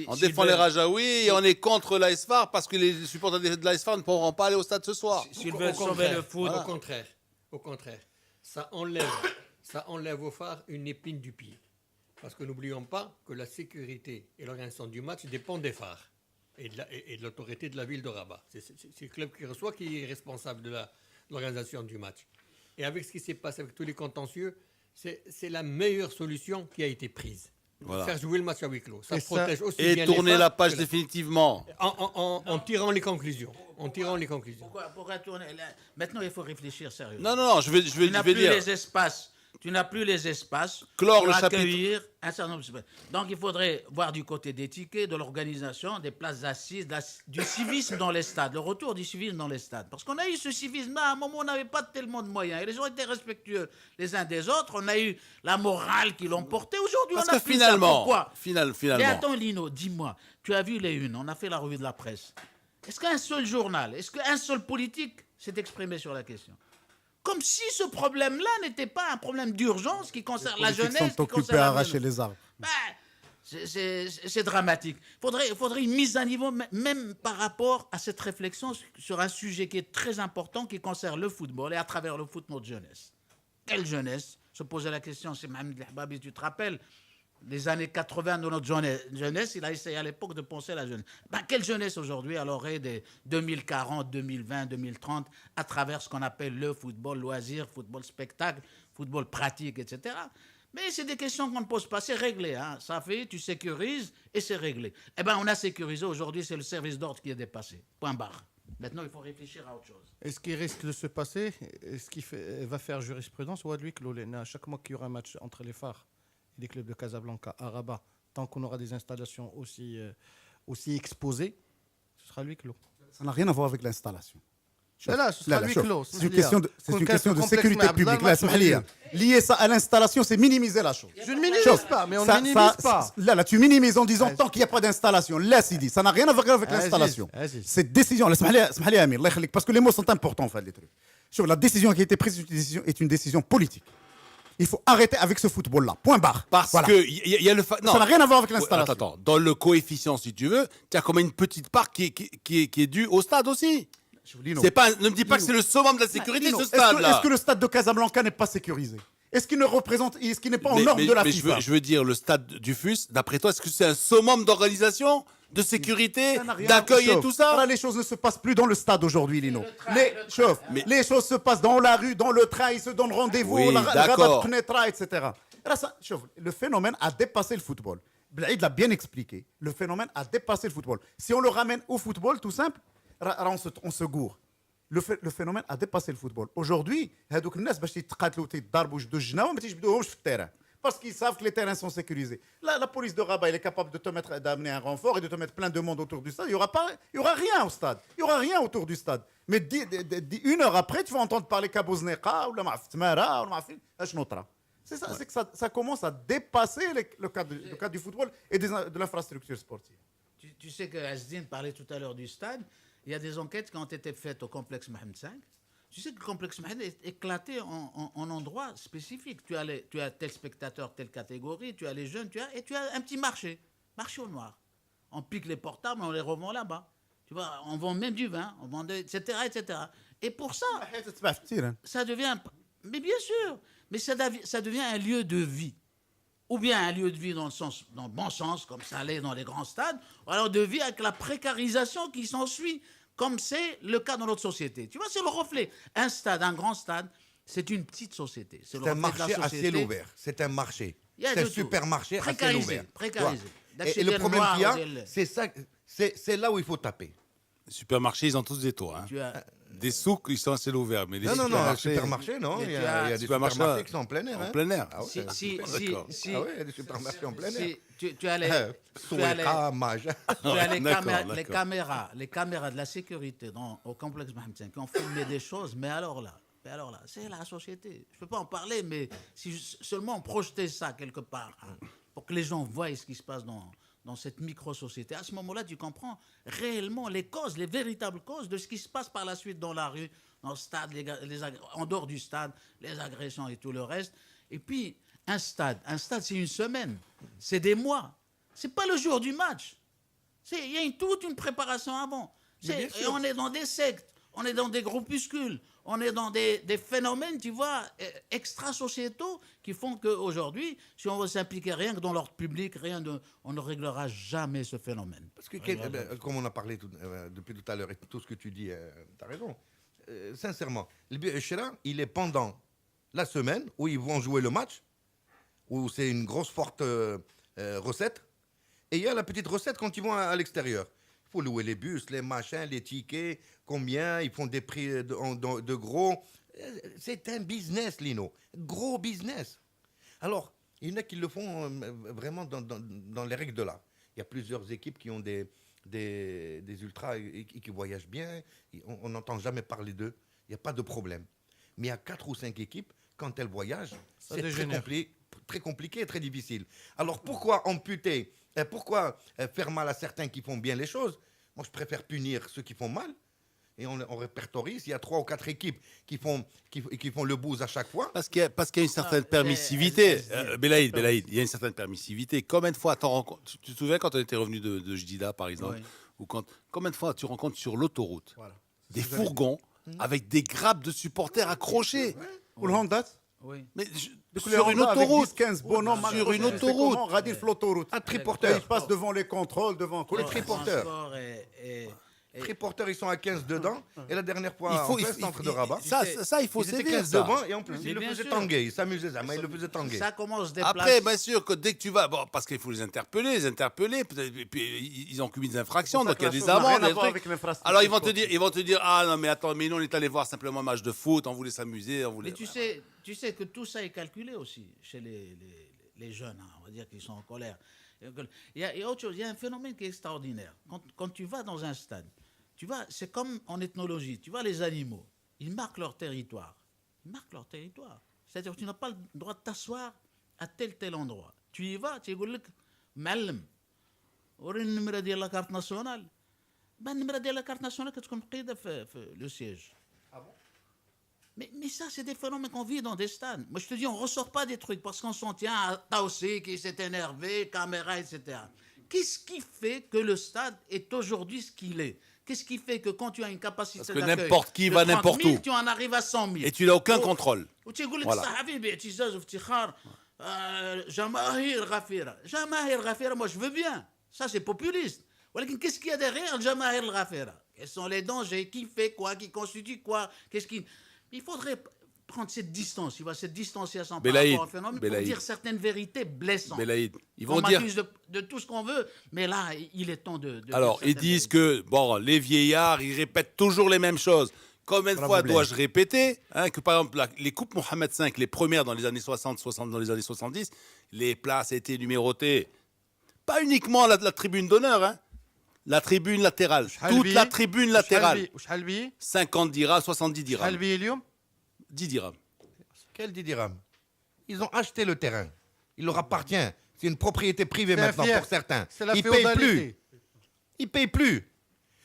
On défend les Rajaouis et on est contre l'ASFAR parce que les supporters de l'ASFAR ne pourront pas aller au stade ce soir. S'ils veulent sauver le foot. Au contraire, ça enlève au phare une épine du pied. Parce que n'oublions pas que la sécurité et l'organisation du match dépendent des phares et de l'autorité de la ville de Rabat. C'est le club qui reçoit qui est responsable de l'organisation du match. Et avec ce qui s'est passé avec tous les contentieux, c'est la meilleure solution qui a été prise. Voilà. Faire jouer le match à huis clos. Ça et protège aussi et bien tourner les la phares page que définitivement. En tirant les conclusions. Pourquoi tourner là? Maintenant, il faut réfléchir sérieusement. Non, je vais dire. Tu n'as plus les espaces Clore pour le accueillir un certain nombre de... Donc, il faudrait voir du côté des tickets, de l'organisation, des places assises, du civisme dans les stades, le retour du civisme dans les stades. Parce qu'on a eu ce civisme-là, à un moment où on n'avait pas tellement de moyens. Et les gens étaient respectueux les uns des autres. On a eu la morale qui l'ont porté. Aujourd'hui, on a plus ça. Pourquoi? Finalement. Mais attends, Lino, dis-moi, tu as vu les unes, on a fait la revue de la presse. Est-ce qu'un seul journal, est-ce qu'un seul politique s'est exprimé sur la question? Comme si ce problème-là n'était pas un problème d'urgence qui concerne la jeunesse. Ils sont occupés à arracher les arbres. C'est dramatique. Il faudrait une mise à niveau, même par rapport à cette réflexion sur un sujet qui est très important, qui concerne le football et à travers le foot, notre jeunesse. Quelle jeunesse? Se poser la question, c'est Mohamed Lahbabi, tu te rappelles les années 80 de notre jeunesse, il a essayé à l'époque de penser à la jeunesse. Quelle jeunesse aujourd'hui, elle aurait des 2040, 2020, 2030, à travers ce qu'on appelle le football loisir, football spectacle, football pratique, etc. Mais c'est des questions qu'on ne pose pas, c'est réglé. Hein. Ça fait, tu sécurises et c'est réglé. On a sécurisé, aujourd'hui c'est le service d'ordre qui est dépassé. Point barre. Maintenant, il faut réfléchir à autre chose. Et ce qui risque de se passer, et ce qui va faire jurisprudence, ou à lui que à chaque mois qu'il y aura un match entre les phares, des clubs de Casablanca à Rabat, tant qu'on aura des installations aussi exposées, ce sera lui clos. Ça n'a rien à voir avec l'installation. Ce sera lui clos. C'est une question de sécurité publique. Lier ça à l'installation, c'est minimiser la chose. Je ne minimise pas, mais on ne minimise pas. Là, tu minimises en disant tant qu'il n'y a pas d'installation. Là, Sidi, ça n'a rien à voir avec l'installation. Cette décision, parce que les mots sont importants en fait, les trucs. La décision qui a été prise est une décision politique. Il faut arrêter avec ce football-là. Point barre. Parce que y a le non. Ça n'a rien à voir avec l'installation. Attends. Dans le coefficient, si tu veux, tu as comme une petite part qui est due au stade aussi. C'est pas, ne me dis pas que c'est le summum de la sécurité, ce stade-là. Est-ce que le stade de Casablanca n'est pas sécurisé? Est-ce qu'il n'est pas en norme de la FIFA? Je veux dire, le stade du FUS, d'après toi, est-ce que c'est un summum d'organisation, de sécurité, d'accueil et tout ça? Là, les choses ne se passent plus dans le stade aujourd'hui, Lino. Les choses se passent dans la rue, dans le train, ils se donnent rendez-vous, la Rabat Knetra, etc. Le phénomène a dépassé le football. Blaïd l'a bien expliqué. Le phénomène a dépassé le football. Si on le ramène au football, tout simple, on se gourre. Le phénomène a dépassé le football. Aujourd'hui, parce qu'ils savent que les terrains sont sécurisés. La police de Rabat, elle est capable d'amener un renfort et de te mettre plein de monde autour du stade. Il n'y aura rien au stade. Il n'y aura rien autour du stade. Mais une heure après, tu vas entendre parler Kabouzneqa ou la Mafitmara ou la C'est ça, c'est que ça commence à dépasser le cadre du football et de l'infrastructure sportive. Tu sais que Asdine parlait tout à l'heure du stade. Il y a des enquêtes qui ont été faites au complexe Mohamed V. Tu sais que le complexe Mohamed est éclaté en endroits spécifiques. Tu as tel spectateur, telle catégorie, tu as les jeunes, tu as un petit marché au noir. On pique les portables, on les revend là-bas. Tu vois, on vend même du vin, on vend etc., etc. Et pour ça, ça devient... Mais bien sûr, mais ça devient un lieu de vie. Ou bien un lieu de vie dans le bon sens, comme ça l'est dans les grands stades, ou alors de vie avec la précarisation qui s'ensuit, comme c'est le cas dans notre société. Tu vois, c'est le reflet. Un stade, un grand stade, c'est une petite société. C'est un marché à ciel ouvert. C'est un marché. C'est un supermarché à ciel ouvert. Précarisé. Et le problème qu'il y a, c'est là où il faut taper. Les supermarchés, ils ont tous des toits. Hein. Des souks, ils sont à ciel ouvert. Mais les supermarchés, non. Il y a des supermarchés qui sont en plein air. En plein air. Ah ouais, il y a des supermarchés en plein air. Tu as les caméras de la sécurité au complexe Mohamed V qui ont filmé des choses, mais alors là, c'est la société. Je ne peux pas en parler, mais si seulement on projetait ça quelque part, pour que les gens voient ce qui se passe dans cette micro-société, à ce moment-là, tu comprends réellement les causes, les véritables causes de ce qui se passe par la suite dans la rue, dans le stade, en dehors du stade, les agressions et tout le reste. Et puis, un stade, c'est une semaine, c'est des mois. C'est pas le jour du match. Il y a toute une préparation avant. Et on est dans des sectes, on est dans des groupuscules, on est dans des phénomènes, tu vois, extra-sociétaux qui font qu'aujourd'hui, si on veut s'impliquer rien que dans l'ordre public, on ne réglera jamais ce phénomène. Parce que, comme on a parlé depuis tout à l'heure, et tout ce que tu dis, tu as raison. Sincèrement, le Bichera, il est pendant la semaine où ils vont jouer le match, où c'est une grosse, forte recette, et il y a la petite recette quand ils vont à l'extérieur. Il faut louer les bus, les machins, les tickets, combien, ils font des prix de gros. C'est un business, Lino. Gros business. Alors, il y en a qui le font vraiment dans les règles de l'art. Il y a plusieurs équipes qui ont des ultras et qui voyagent bien. On n'entend jamais parler d'eux. Il n'y a pas de problème. Mais il y a 4 ou 5 équipes, quand elles voyagent, c'est très compliqué et très difficile. Alors, pourquoi amputer? Pourquoi faire mal à certains qui font bien les choses? Moi, je préfère punir ceux qui font mal. Et on répertorie. S'il y a 3 ou 4 équipes qui font le bouse à chaque fois. Parce qu'il y a une certaine permissivité. Belaïd, il y a une certaine permissivité. Combien de fois tu te souviens quand on était revenu de Jdida, par exemple, ou combien de fois tu rencontres sur l'autoroute des fourgons avec des grappes de supporters accrochés? Ou le Honda? Oui. Mais sur une autoroute, sur une autoroute, un triporteur, il passe devant les contrôles, devant les triporteurs. Les triporteurs, ils sont à 15 dedans, et la dernière fois, en centre de Rabat, ça, il faut sévir. Ils étaient 15 devant, et en plus, ils le faisaient tanguer. Ils s'amusaient, mais ils le faisaient tanguer. Ça commence des places. Après, bien sûr, que dès que tu vas, parce qu'il faut les interpeller, puis ils ont commis des infractions, donc il y a des amendes, des trucs. Alors ils vont te dire, ah non, mais attends, mais nous, on est allé voir simplement un match de foot, on voulait s'amuser, on voulait. Mais tu sais que tout ça est calculé aussi chez les jeunes, on va dire, qui sont en colère. Il y a autre chose, il y a un phénomène qui est extraordinaire. Quand tu vas dans un stade, tu vois, c'est comme en ethnologie. Tu vois, les animaux, ils marquent leur territoire. C'est-à-dire que tu n'as pas le droit de t'asseoir à tel endroit. Tu y vas, tu dis, معلم, وريني النمرة ديال la carte nationale. النمرة ديال la carte nationale كتكون مقيدة في le siège. Ah bon? Mais ça, c'est des phénomènes qu'on vit dans des stades. Moi, je te dis, on ne ressort pas des trucs parce qu'on s'en tient à Taossi qui s'est énervé, caméra, etc. Qu'est-ce qui fait que le stade est aujourd'hui ce qu'il est? Qu'est-ce qui fait que quand tu as une capacité d'accueil d'accueil n'importe qui va n'importe où, tu en arrives à 100 000. Et tu n'as aucun contrôle. Voilà. جماهير غفيرة, moi je veux bien. Ça c'est populiste. Qu'est-ce qu'il y a derrière جماهير الغفيرة? Quels sont les dangers? Qui fait quoi? Qui constitue quoi? Il faudrait prendre cette distance, tu vois, cette distanciation par rapport au phénomène pour dire certaines vérités blessantes. Ils vont dire de tout ce qu'on veut, mais là, il est temps de alors, ils disent que les vieillards, ils répètent toujours les mêmes choses. Combien de fois dois-je répéter que par exemple, les coupes Mohamed V, les premières dans les années 60, dans les années 70, les places étaient numérotées. Pas uniquement la tribune d'honneur, la tribune latérale. Toute la tribune latérale. 50 dirhams, 70 dirhams. 10 dirhams. Quel 10 dirhams? Ils ont acheté le terrain. Il leur appartient. C'est une propriété privée maintenant pour certains. Ils ne payent plus. Ils ne payent plus.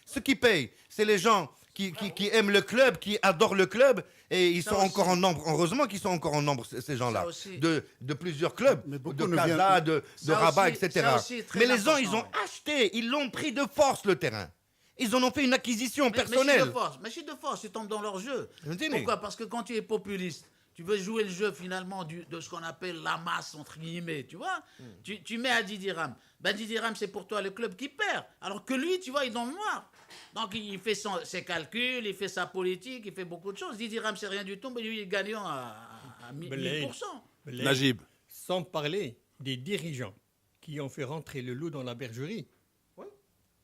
Ceux qui payent, c'est les gens qui aiment le club, qui adorent le club, et ils sont encore en nombre. Heureusement qu'ils sont encore en nombre, ces gens-là, de plusieurs clubs, de Casa, de Rabat, etc. Mais les gens, ils ont acheté, ils l'ont pris de force, le terrain. Ils en ont fait une acquisition personnelle. Mais c'est de force, ils tombent dans leur jeu. Pourquoi? Parce que quand tu es populiste, tu veux jouer le jeu finalement de ce qu'on appelle la masse, entre guillemets, tu vois. Tu mets à 10 dirhams. Ben 10 dirhams, c'est pour toi le club qui perd. Alors que lui, tu vois, il est dans le noir. Donc il fait ses calculs, il fait sa politique, il fait beaucoup de choses. 10 dirhams, c'est rien du tout, mais lui, il est gagnant à 1000%. Najib. Sans parler des dirigeants qui ont fait rentrer le loup dans la bergerie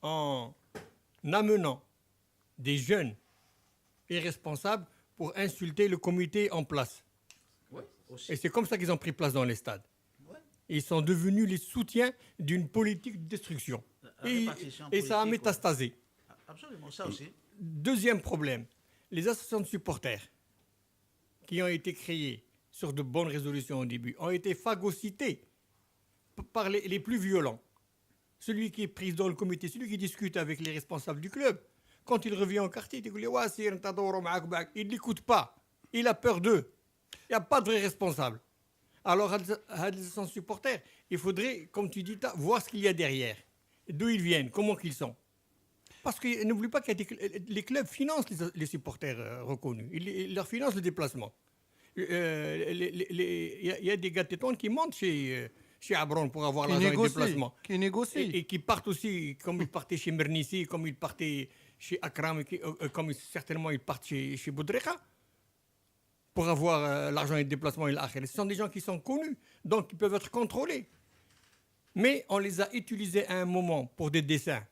en amenant des jeunes irresponsables pour insulter le comité en place. Et c'est comme ça qu'ils ont pris place dans les stades. Ils sont devenus les soutiens d'une politique de destruction. Et ça a métastasé. Absolument, ça aussi. Deuxième problème, les associations de supporters qui ont été créées sur de bonnes résolutions au début ont été phagocytées par les plus violents. Celui qui est pris dans le comité, celui qui discute avec les responsables du club, quand il revient au quartier, il ne l'écoute pas. Il a peur d'eux. Il n'y a pas de vrai responsable. Alors, à les supporters, il faudrait, comme tu dis, voir ce qu'il y a derrière. D'où ils viennent, comment qu'ils sont. Parce que n'oublie pas que les clubs financent les supporters reconnus. Ils leur financent le déplacement. Il y a des gars tétons qui montent chez Abron pour avoir l'argent de déplacement. Qui négocient. Et qui partent aussi, comme ils partaient chez Mernissi, comme ils partaient chez Akram, comme certainement ils partent chez Boudreka, pour avoir l'argent de déplacement et l'akhir. Ce sont des gens qui sont connus, donc ils peuvent être contrôlés. Mais on les a utilisés à un moment pour des dessins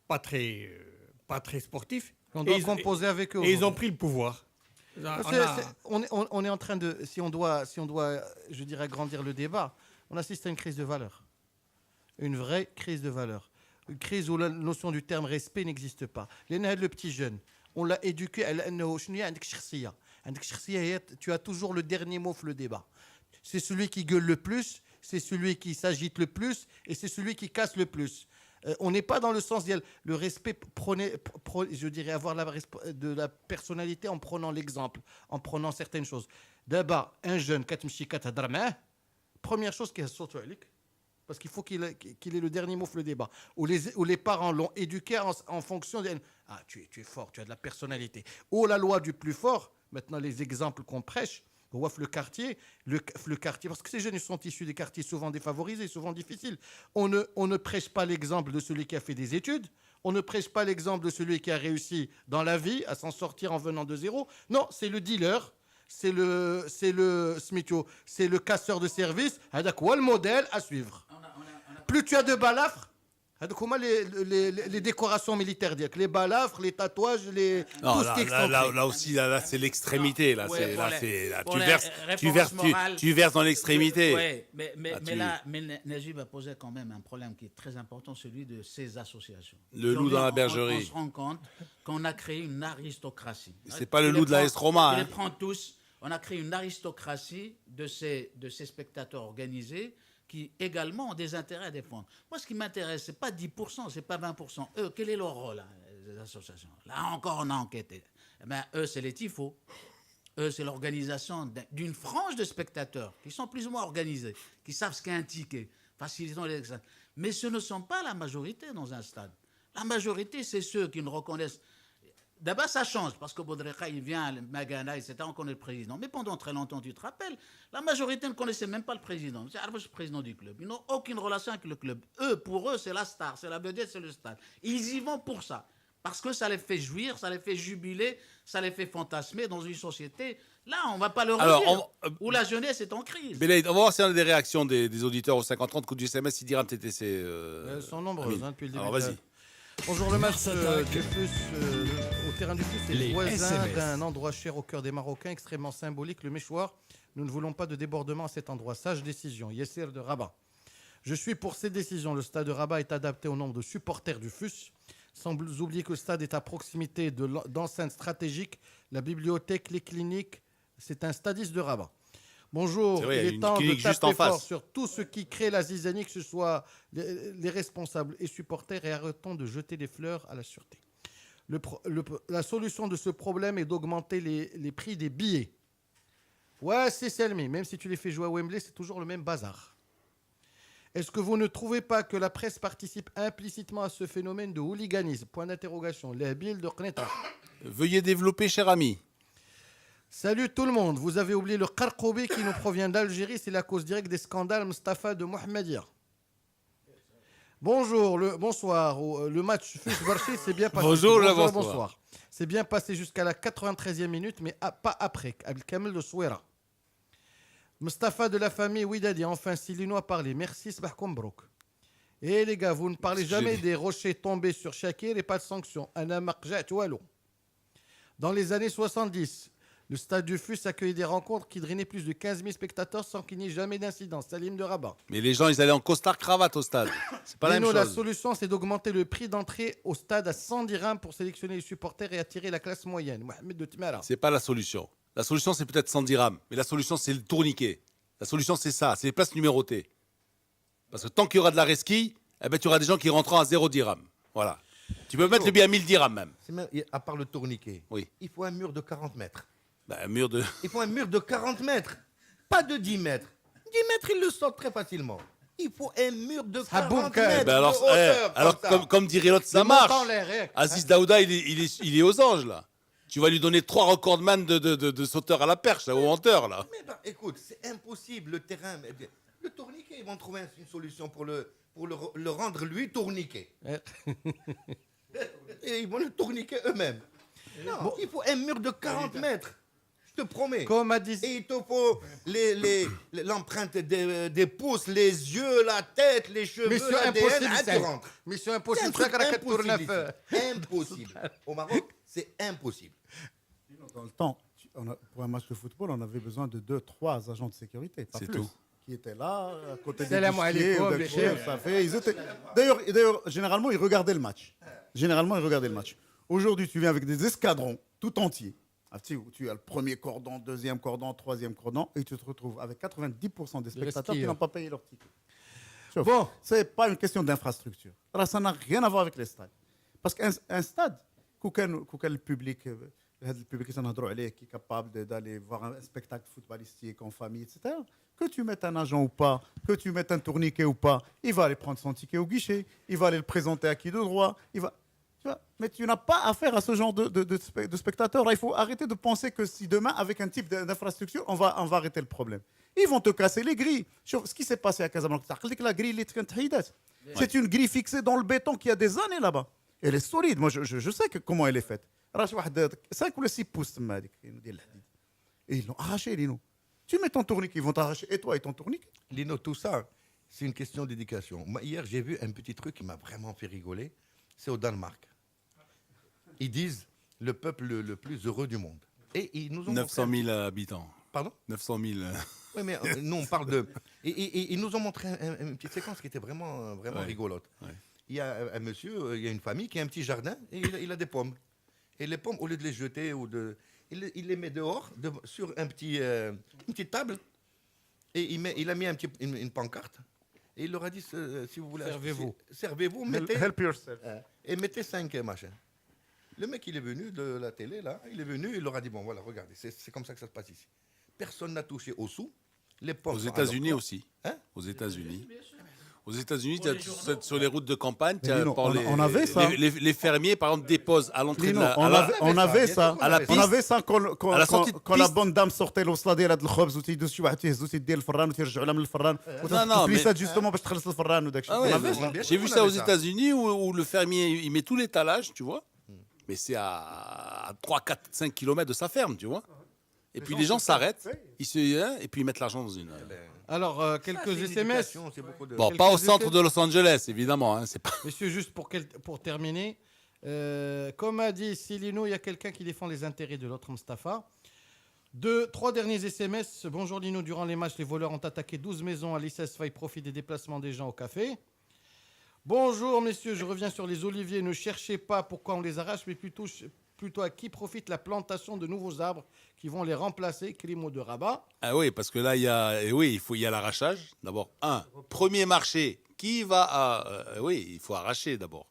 pas très sportifs. On doit composer avec eux. Et ils ont pris le pouvoir. On est en train de, si on doit, je dirais, agrandir le débat, on assiste à une crise de valeurs. Une vraie crise de valeurs. Une crise où la notion du terme respect n'existe pas. Le petit jeune, on l'a éduqué à tu as toujours le dernier mot le débat. C'est celui qui gueule le plus, c'est celui qui s'agite le plus et c'est celui qui casse le plus. On n'est pas dans le sens le respect, je dirais avoir de la personnalité en prenant l'exemple, en prenant certaines choses. D'abord, un jeune, première chose qui est sauté parce qu'il faut qu'il ait le dernier mot le débat. Où les parents l'ont éduqué en fonction de tu es fort, tu as de la personnalité. Ou la loi du plus fort, maintenant les exemples qu'on prêche, le quartier, parce que ces jeunes ils sont issus des quartiers souvent défavorisés, souvent difficiles. On ne prêche pas l'exemple de celui qui a fait des études, on ne prêche pas l'exemple de celui qui a réussi dans la vie à s'en sortir en venant de zéro. Non, c'est le dealer, c'est le smithio, c'est le casseur de service. C'est quoi le modèle à suivre? Plus tu as de balafres, comment les décorations militaires, les balafres, les tatouages, tout ce qui est excentrique. Là aussi, c'est l'extrémité. Là, ouais, tu verses dans l'extrémité. Ouais, mais Najib a posé quand même un problème qui est très important, celui de ces associations. Le loup dans la bergerie. On se rend compte qu'on a créé une aristocratie. C'est pas le loup de la Estroma. On les prend tous. On a créé une aristocratie de ces spectateurs organisés qui également ont des intérêts à défendre. Moi, ce qui m'intéresse, ce n'est pas 10%, ce n'est pas 20%. Eux, quel est leur rôle, les associations? Là encore, on a enquêté. Eh bien, eux, c'est les tifos. Eux, c'est l'organisation d'une frange de spectateurs qui sont plus ou moins organisés, qui savent ce qu'est un ticket, facilitant les examens. Mais ce ne sont pas la majorité dans un stade. La majorité, c'est ceux qui ne reconnaissent. D'abord, ça change, parce que Boudreka, il vient, le Magana, etc., on connaît le président. Mais pendant très longtemps, tu te rappelles, la majorité ne connaissait même pas le président. C'est le président du club. Ils n'ont aucune relation avec le club. Pour eux, c'est la star, c'est la vedette, c'est le stade. Ils y vont pour ça. Parce que ça les fait jouir, ça les fait jubiler, ça les fait fantasmer dans une société. Là, on ne va pas le redire, où la jeunesse est en crise. Belaïd, on va voir si on a des réactions des auditeurs au 50-30, coup du SMS, ils diront TTC. Elles sont nombreuses depuis le début. Alors, vas-y. Bonjour, le match du plus au terrain du plus, c'est le voisin d'un endroit cher au cœur des Marocains, extrêmement symbolique, le Méchoir. Nous ne voulons pas de débordement à cet endroit. Sage décision. Yesser de Rabat. Je suis pour ces décisions. Le stade de Rabat est adapté au nombre de supporters du FUS. Sans oublier que le stade est à proximité d'enceintes stratégiques, la bibliothèque, les cliniques. C'est un stadiste de Rabat. Bonjour, C'est vrai, il y a il est une temps de clinique juste en taper fort face. sur tout ce qui crée la zizanie, que ce soit les responsables et supporters, et arrêtons de jeter des fleurs à la sûreté. La solution de ce problème est d'augmenter les prix des billets. Ouais, c'est Selmi, même si tu les fais jouer à Wembley, c'est toujours le même bazar. Est-ce que vous ne trouvez pas que la presse participe implicitement à ce phénomène de hooliganisme? Point d'interrogation. Les billes de Qneta. Veuillez développer, cher ami. Salut tout le monde. Vous avez oublié le Qarqobi qui nous provient d'Algérie. C'est la cause directe des scandales Mustafa de Mohamedia. Bonsoir. Le match Fus-Barchi s'est bien passé. Bonjour. C'est bien passé jusqu'à la 93e minute, mais pas après. Abdelkamel de Souera. Mustafa de la famille Ouidadi. Enfin, Silino a parlé. Merci, Sbahkoum Brouk. Et les gars, vous ne parlez jamais des rochers tombés sur Shakir et pas de sanctions. Dans les années 70, le stade du Fus accueillait des rencontres qui drainaient plus de 15 000 spectateurs sans qu'il n'y ait jamais d'incident. Salim de Rabat. Mais les gens, ils allaient en costard-cravate au stade. C'est pas la même chose. La solution, c'est d'augmenter le prix d'entrée au stade à 100 dirhams pour sélectionner les supporters et attirer la classe moyenne. Mohamed de Tmara. C'est pas la solution. La solution, c'est peut-être 100 dirhams. Mais la solution, c'est le tourniquet. La solution, c'est ça. C'est les places numérotées. Parce que tant qu'il y aura de la resquille, eh ben, tu auras des gens qui rentreront à 0 dirhams. Voilà. Tu peux mettre le billet à 1000 dirhams même. À part le tourniquet, oui. Il faut un mur de 40 mètres. Il faut un mur de 40 mètres. Pas de 10 mètres. 10 mètres, il le sort très facilement. Il faut un mur de 40 mètres. Ben alors comme dirait l'autre, ça marche. Aziz Daouda, il est aux anges, là. Tu vas lui donner 3 recordman de sauteurs à la perche, là, au hanteur, là. Mais écoute, c'est impossible, le terrain. Le tourniquet, ils vont trouver une solution pour le rendre, lui, tourniquet. Et ils vont le tourniquer eux-mêmes. Non, il faut un mur de 40 mètres. Je te promets. Comme a dit... Et il te faut l'empreinte des pouces, les yeux, la tête, les cheveux, l'ADN. Mission impossible. Impossible. Au Maroc, c'est impossible. Dans le temps, pour un match de football, on avait besoin de 2-3 agents de sécurité, pas C'est plus. tout. Qui étaient là, à côté C'est des guichetiers, ça fait. D'ailleurs, généralement, ils regardaient le match. Aujourd'hui, tu viens avec des escadrons tout entiers. Tu as le premier cordon, deuxième cordon, troisième cordon, et tu te retrouves avec 90% des spectateurs qui n'ont pas payé leur ticket. Bon, ce n'est pas une question d'infrastructure. Alors, ça n'a rien à voir avec les stades. Parce qu'un stade, le public qui est capable d'aller voir un spectacle footballistique en famille, etc., que tu mettes un agent ou pas, que tu mettes un tourniquet ou pas, il va aller prendre son ticket au guichet, il va aller le présenter à qui de droit, mais tu n'as pas affaire à ce genre de spectateurs. Là, il faut arrêter de penser que si demain, avec un type d'infrastructure, on va arrêter le problème. Ils vont te casser les grilles. Ce qui s'est passé à Casablanca, la grille, c'est une grille fixée dans le béton qui a des années là-bas. Elle est solide. Moi, je sais comment elle est faite. 5 ou 6 pouces. Et ils l'ont arraché, Lino. Tu mets ton tourniquet, ils vont t'arracher. Et toi, et ton tourniquet. Lino, tout ça, c'est une question d'éducation. Hier, j'ai vu un petit truc qui m'a vraiment fait rigoler. C'est au Danemark. Ils disent le peuple le plus heureux du monde. Et ils nous ont 900 000 habitants. Pardon ? 900 000. Oui, mais nous, on parle de... Et ils nous ont montré une petite séquence qui était vraiment rigolote. Ouais. Il y a un monsieur, il y a une famille qui a un petit jardin et il a des pommes. Et les pommes, au lieu de les jeter, il les met dehors, sur une petite table. Et il a mis une pancarte. Et il leur a dit, si vous voulez... Servez-vous, mettez... Help yourself. Et mettez 5 machins. Le mec, il est venu de la télé, là. Il est venu, il leur a dit, bon, voilà, regardez, c'est comme ça que ça se passe ici. Personne n'a touché au sous. Les pommes aux États-Unis aussi. Hein? Aux États-Unis. Aux États-Unis, sur les routes de campagne, on avait ça. Les fermiers, par exemple, déposent à l'entrée de la... On avait ça. On avait ça quand la bonne dame sortait l'وصله ديالها د الخبز وتيدوز شي واحد تيهزو تيدير الفران وتيرجعوا لها من الفران وتفليسات justement باش تخلص الفران وداك الشيء. J'ai vu ça aux États-Unis où le fermier il met tout l'étalage, tu vois. Mais c'est à 3, 4, 5 km de sa ferme, tu vois. Et puis les gens s'arrêtent, et puis ils mettent l'argent dans une... Alors, quelques SMS. Bon, pas au centre de Los Angeles, évidemment. Hein, c'est pas... Monsieur, juste pour terminer, comme a dit Silino, il y a quelqu'un qui défend les intérêts de l'autre Mustafa. 3 derniers SMS. Bonjour Lino, durant les matchs, les voleurs ont attaqué 12 maisons à l'ISS Faille, profit des déplacements des gens au café. Bonjour messieurs, je reviens sur les oliviers. Ne cherchez pas pourquoi on les arrache, mais plutôt plutôt à qui profite la plantation de nouveaux arbres qui vont les remplacer, Climo de Rabat. Ah oui, parce que là, il y a l'arrachage. D'abord, premier marché. Qui va à... oui, il faut arracher d'abord.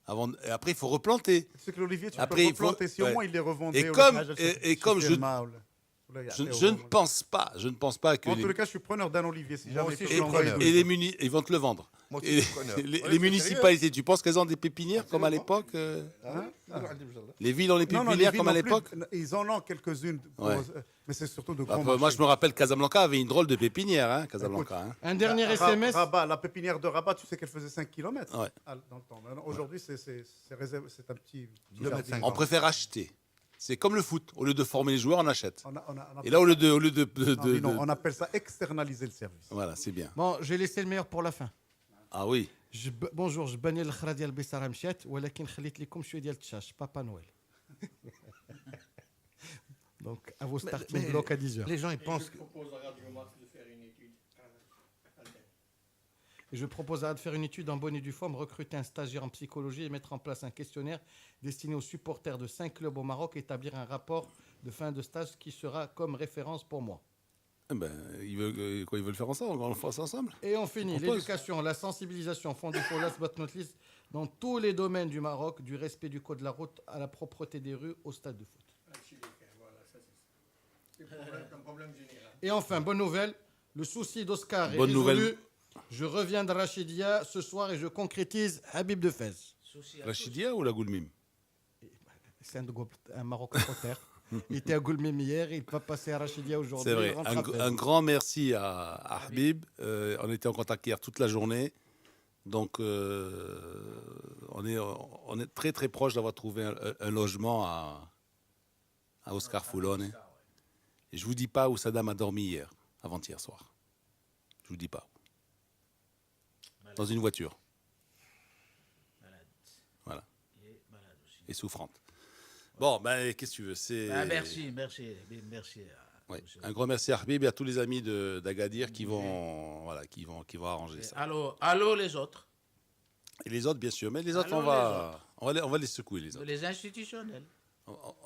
Et après, il faut replanter. C'est que l'olivier, tu après, peux replanter. Si au moins il les revendait. Et comme je ne pense pas que... En tous les cas, je suis preneur d'un olivier. Si jamais ils vont te le vendre. Les municipalités, tu penses qu'elles ont des pépinières comme à l'époque Les villes ont des pépinières comme à l'époque. Ils en ont quelques-unes, mais c'est surtout de grands. Moi, je me rappelle, Casablanca avait une drôle de pépinière. Casablanca. Un dernier SMS. Rabat, la pépinière de Rabat, tu sais qu'elle faisait 5 km dans le temps. Aujourd'hui, c'est un petit. On préfère acheter. C'est comme le foot. Au lieu de former les joueurs, on achète. Et là, au lieu de... Non, on appelle ça externaliser le service. Voilà, c'est bien. Bon, j'ai laissé le meilleur pour la fin. Ah oui. Bonjour, je bannis le khra ديال بيسار مشات ولكن خليت لكم شويه ديال التشاش Papa Noël. Donc à vos starting blocks à 10h. Les gens ils pensent que je propose à de faire une étude en bonne et due forme, recruter un stagiaire en psychologie et mettre en place un questionnaire destiné aux supporters de 5 clubs au Maroc et établir un rapport de fin de stage qui sera comme référence pour moi. Ils veulent faire ensemble, on le fasse ensemble. Et on finit. L'éducation, la sensibilisation font défaut, last but not least, dans tous les domaines du Maroc, du respect du code de la route à la propreté des rues au stade de foot. Et enfin, bonne nouvelle, le souci d'Oscar est résolu. Je reviens de Rachidia ce soir et je concrétise Habib de Fès. Rachidia ou la Goulmim? C'est un Marocain terre. Il était à Goulmim hier, il va passer à Rachidia aujourd'hui. C'est vrai. Un grand merci à Habib. On était en contact hier toute la journée. Donc, on est très très proche d'avoir trouvé un logement à Oscar Foulone. Et je ne vous dis pas où Saddam a dormi hier, avant-hier soir. Je ne vous dis pas. Dans une voiture. Voilà. Et souffrante. Bon, qu'est-ce que tu veux? Merci. Ouais. Un grand merci à Habib et à tous les amis d'Agadir qui vont arranger ça. Allô les autres. Et les autres, bien sûr. Mais les autres, on va les secouer, les autres. Les institutionnels.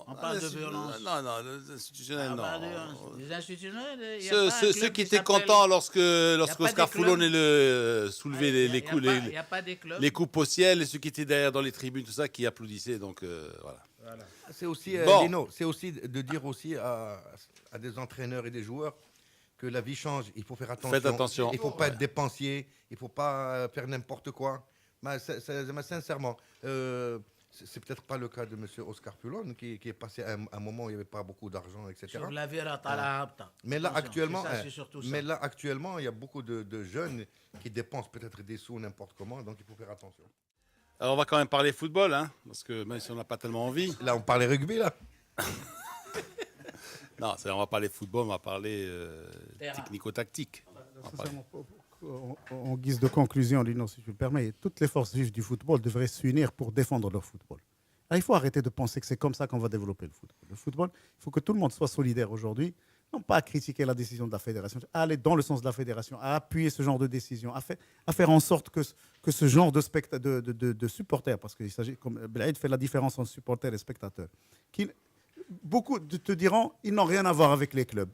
On parle de violence. Non, les institutionnels, non. Les institutionnels, ceux qui étaient contents lorsque Oscar Foulon soulevait les coupes au ciel, et ceux qui étaient derrière dans les tribunes, tout ça, qui applaudissaient. Donc, voilà. C'est aussi, Lino, c'est aussi de dire aussi à des entraîneurs et des joueurs que la vie change. Il faut faire attention. Faites attention. Il ne faut pas être dépensier. Il ne faut pas faire n'importe quoi. Sincèrement, c'est peut-être pas le cas de M. Oscar Foulon qui est passé à un moment où il n'y avait pas beaucoup d'argent, etc. Sur la Vera Talabta. Mais là, actuellement, il y a beaucoup de jeunes qui dépensent peut-être des sous n'importe comment. Donc, il faut faire attention. Alors, on va quand même parler football, hein, parce que même si on n'a pas tellement envie. Là, on parlait rugby, là. Non, on va parler football, on va parler technico-tactique. En guise de conclusion, Lino, si je me permets, toutes les forces vives du football devraient s'unir pour défendre leur football. Alors, il faut arrêter de penser que c'est comme ça qu'on va développer le football. Le football, il faut que tout le monde soit solidaire aujourd'hui. Non pas à critiquer la décision de la fédération, à aller dans le sens de la fédération, à appuyer ce genre de décision, à faire en sorte que ce genre de supporters, parce qu'il s'agit, comme Blaïd fait la différence entre supporters et spectateurs, beaucoup te diront ils n'ont rien à voir avec les clubs.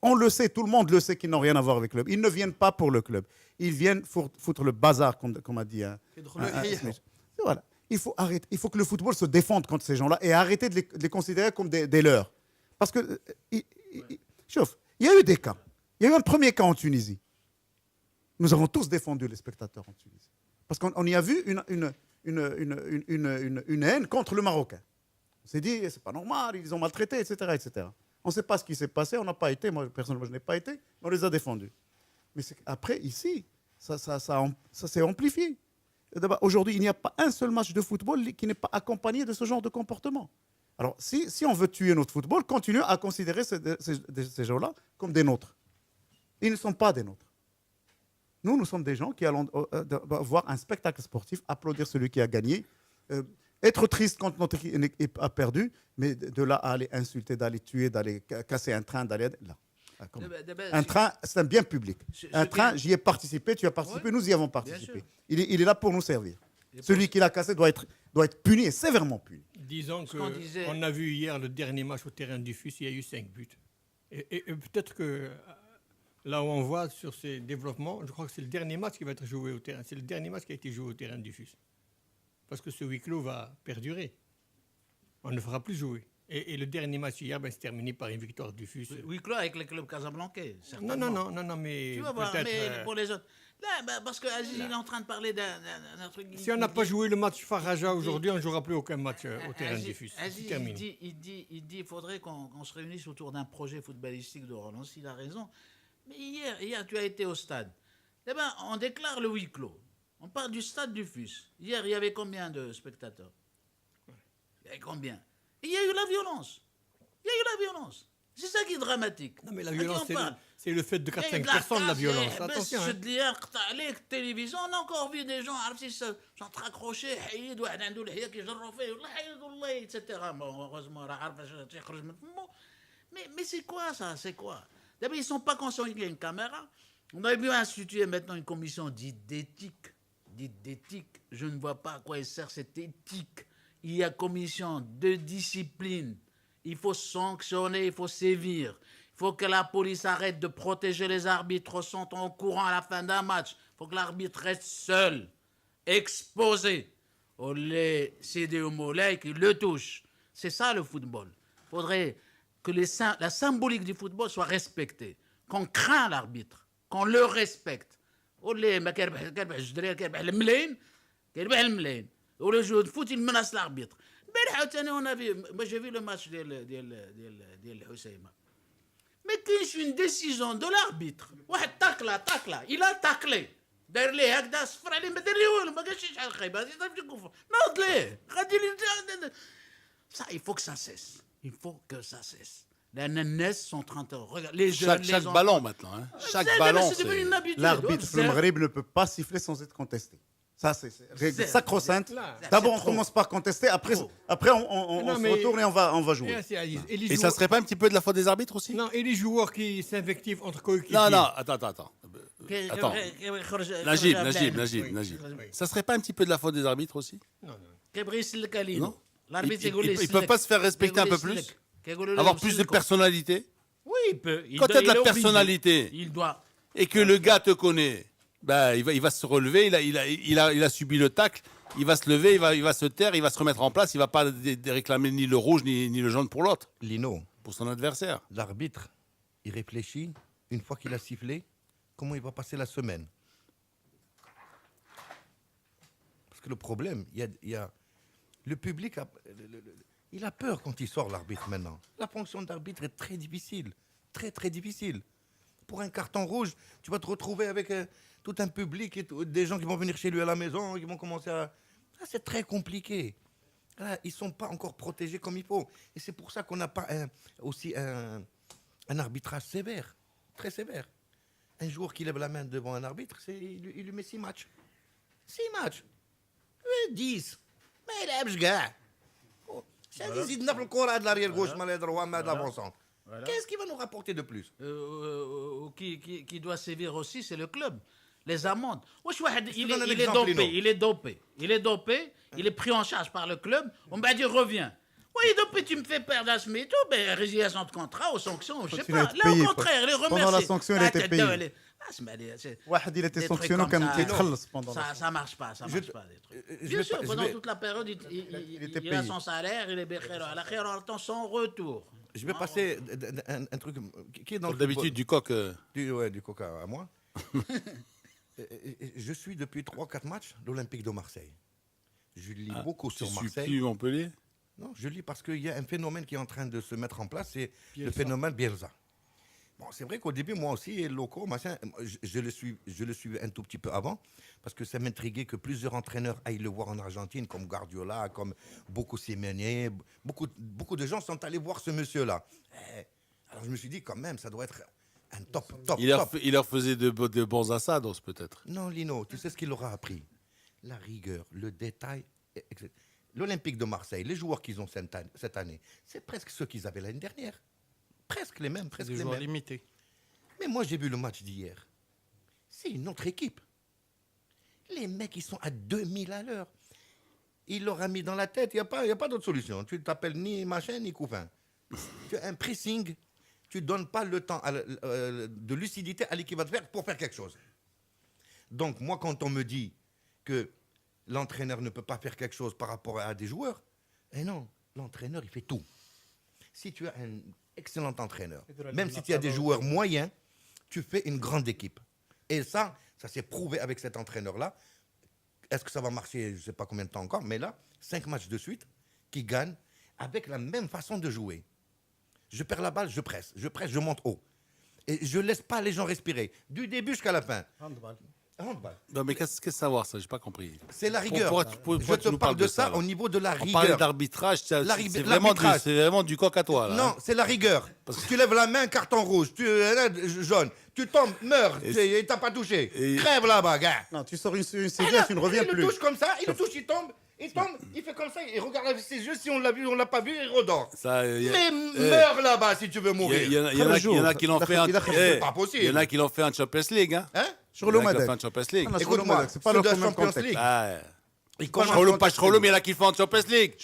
On le sait, tout le monde le sait qu'ils n'ont rien à voir avec le club. Ils ne viennent pas pour le club. Ils viennent foutre le bazar, comme a dit voilà. Il faut arrêter. Il faut que le football se défende contre ces gens-là et arrêter de les considérer comme des leurs. Parce que il y a eu des cas. Il y a eu un premier cas en Tunisie. Nous avons tous défendu les spectateurs en Tunisie. Parce qu'on y a vu une haine contre le Marocain. On s'est dit, c'est pas normal, ils ont maltraité, etc. etc. On ne sait pas ce qui s'est passé, on n'a pas été, moi personnellement je n'ai pas été, mais on les a défendus. Mais après, ici, ça s'est amplifié. Aujourd'hui, il n'y a pas un seul match de football qui n'est pas accompagné de ce genre de comportement. Alors, si on veut tuer notre football, continuez à considérer ces gens-là comme des nôtres. Ils ne sont pas des nôtres. Nous sommes des gens qui allons voir un spectacle sportif, applaudir celui qui a gagné, être triste quand notre équipe a perdu, mais de là à aller insulter, d'aller tuer, d'aller casser un train, d'aller là. Un train, c'est un bien public. Un train, j'y ai participé, tu as participé, nous y avons participé. Il est là pour nous servir. Celui qui l'a cassé doit être puni et sévèrement puni. Disons ce qu'on disait. qu'on a vu hier le dernier match au terrain du FUS, il y a eu 5 buts. Et peut-être que là où on voit sur ces développements, je crois que c'est le dernier match qui va être joué au terrain. C'est le dernier match qui a été joué au terrain du FUS. Parce que ce huis clos va perdurer. On ne fera plus jouer. Et le dernier match hier s'est terminé par une victoire du FUS. Huis clos avec le club casablancais. Non, mais tu vas voir, peut-être... mais pour les autres. Là, parce que Aziz, il est en train de parler d'un truc. Si on n'a pas joué le match Faraja aujourd'hui, on ne jouera plus aucun match au terrain du FUS. Aziz, C'est terminé. il dit il faudrait qu'on se réunisse autour d'un projet footballistique de relance. Il a raison. Mais hier, tu as été au stade. Eh ben, on déclare le huis clos. On part du stade du FUS. Hier, il y avait combien de spectateurs? Il y avait combien? Et il y a eu la violence. C'est ça qui est dramatique. Non, mais la violence, c'est le fait de 4-5 personnes, la violence. Attention. On a encore vu des gens, sont raccrochés, etc. Heureusement, mais c'est quoi ça? C'est quoi? D'abord, ils ne sont pas conscients qu'il y a une caméra. On aurait pu instituer maintenant une commission dite d'éthique. Je ne vois pas à quoi elle sert cette éthique. Il y a commission de discipline. Il faut sanctionner, il faut sévir. Il faut que la police arrête de protéger les arbitres, sont en courant à la fin d'un match. Il faut que l'arbitre reste seul, exposé. Les CD Moulay qui le touchent. C'est ça le football. Il faudrait que la symbolique du football soit respectée. Qu'on craint l'arbitre, qu'on le respecte. Ou le joueur de foot, il menace l'arbitre. Moi, j'ai vu le match de Husseima. Mais quand c'est une décision de l'arbitre, il a taclé. Ça, il faut que ça cesse. Les NES sont en train de regarder. Les jeunes, chaque ballon maintenant. Hein. Chaque ballon. L'arbitre le Maghreb ne peut pas siffler sans être contesté. Ça, c'est règle sacro-sainte. D'abord, on commence par contester, après on se retourne et on va jouer. Et ça serait pas un petit peu de la faute des arbitres aussi? Non, et les joueurs qui s'invectivent entre coéquipiers. Non, attends. Najib. Ça serait pas un petit peu de la faute des arbitres aussi? Non. Non. Ils peuvent pas se faire respecter un peu plus? Avoir plus de personnalité? Oui, il peut. Quand tu as de la personnalité et que le gars te connaît, ben, il va se relever, il a subi le tacle, il va se lever, il va se taire, il va se remettre en place, il ne va pas réclamer ni le rouge ni le jaune pour l'autre. Lino. Pour son adversaire. L'arbitre, il réfléchit, une fois qu'il a sifflé, comment il va passer la semaine. Parce que le problème, il y a le public, il a peur quand il sort l'arbitre maintenant. La fonction d'arbitre est très difficile, très très difficile. Pour un carton rouge, tu vas te retrouver avec tout un public, et des gens qui vont venir chez lui à la maison, qui vont commencer à... Ça, c'est très compliqué. Là, ils ne sont pas encore protégés comme il faut. Et c'est pour ça qu'on n'a pas aussi un arbitrage sévère, très sévère. Un joueur qui lève la main devant un arbitre, il lui met 6 matchs. 6 matchs. 10. Mais il lève, gars. Il n'a pas le courage de l'arrière gauche, mal droit, mal d'avancement. Qu'est-ce qu'il va nous rapporter de plus? Qui doit sévir aussi, c'est le club. Les amendes. Il est dopé, il est pris en charge par le club, on m'a dit reviens. Oui, dopé, tu me fais perdre à ce métaux, ben, résiliation de contrat, aux sanctions, je sais pas. Là, au contraire, les remercier. Pendant la sanction, il a été payé. Il était sanctionné comme ça marche pas. Bien sûr, pendant toute la période, il a son salaire, il est béchéro à la khéro, on attend son retour. Je vais passer un truc qui est dans d'habitude du coq. Du coq à moi. Je suis depuis 3-4 matchs l'Olympique de Marseille. Je lis beaucoup sur Marseille. Tu suis plus Montpellier? Non, je lis parce qu'il y a un phénomène qui est en train de se mettre en place, c'est le phénomène Bielsa. Bon, c'est vrai qu'au début, moi aussi, locaux, machin, je le suis un tout petit peu avant, parce que ça m'intriguait que plusieurs entraîneurs aillent le voir en Argentine, comme Guardiola, comme beaucoup Simeone, beaucoup de gens sont allés voir ce monsieur-là. Alors je me suis dit, quand même, ça doit être un top. Il leur faisait de bons assados, peut-être. Non, Lino, tu sais ce qu'il leur a appris? La rigueur, le détail, etc. L'Olympique de Marseille, les joueurs qu'ils ont cette année, c'est presque ceux qu'ils avaient l'année dernière. Presque les mêmes, presque les mêmes. Des joueurs limités. Mais moi, j'ai vu le match d'hier. C'est une autre équipe. Les mecs, ils sont à 2000 à l'heure. Il l'aura mis dans la tête, il n'y a pas d'autre solution. Tu t'appelles ni machin ni couffin. Tu as un pressing, tu ne donnes pas le temps de lucidité à l'équipe adverse pour faire quelque chose. Donc moi, quand on me dit que l'entraîneur ne peut pas faire quelque chose par rapport à des joueurs, non, l'entraîneur, il fait tout. Si tu as un excellent entraîneur, même si tu as des joueurs moyens, tu fais une grande équipe. Et ça s'est prouvé avec cet entraîneur-là. Est-ce que ça va marcher? Je ne sais pas combien de temps encore, mais là, 5 matchs de suite qui gagnent avec la même façon de jouer. Je perds la balle, je presse, je monte haut. Et je ne laisse pas les gens respirer, du début jusqu'à la fin. Handball. Non, mais qu'est-ce que savoir ça? J'ai pas compris. C'est la rigueur. Pourquoi je te parle de ça au niveau de la rigueur. On parlait d'arbitrage, c'est vraiment du coq à toi. Là, non, c'est la rigueur. Tu lèves la main, carton rouge, jaune, tu tombes, meurs, et t'as pas touché. Crève là-bas, gars. Non, tu sors une civière, tu ne reviens plus. Il le touche comme ça, il le touche, il tombe, il fait comme ça, il regarde avec ses yeux, si on l'a vu, on l'a pas vu, il redort. Mais meurs là-bas si tu veux mourir. Il y en a qui l'ont fait en Champions League. Écoute-moi, c'est pas le Champions League. Mais il y en a qui font en Champions League.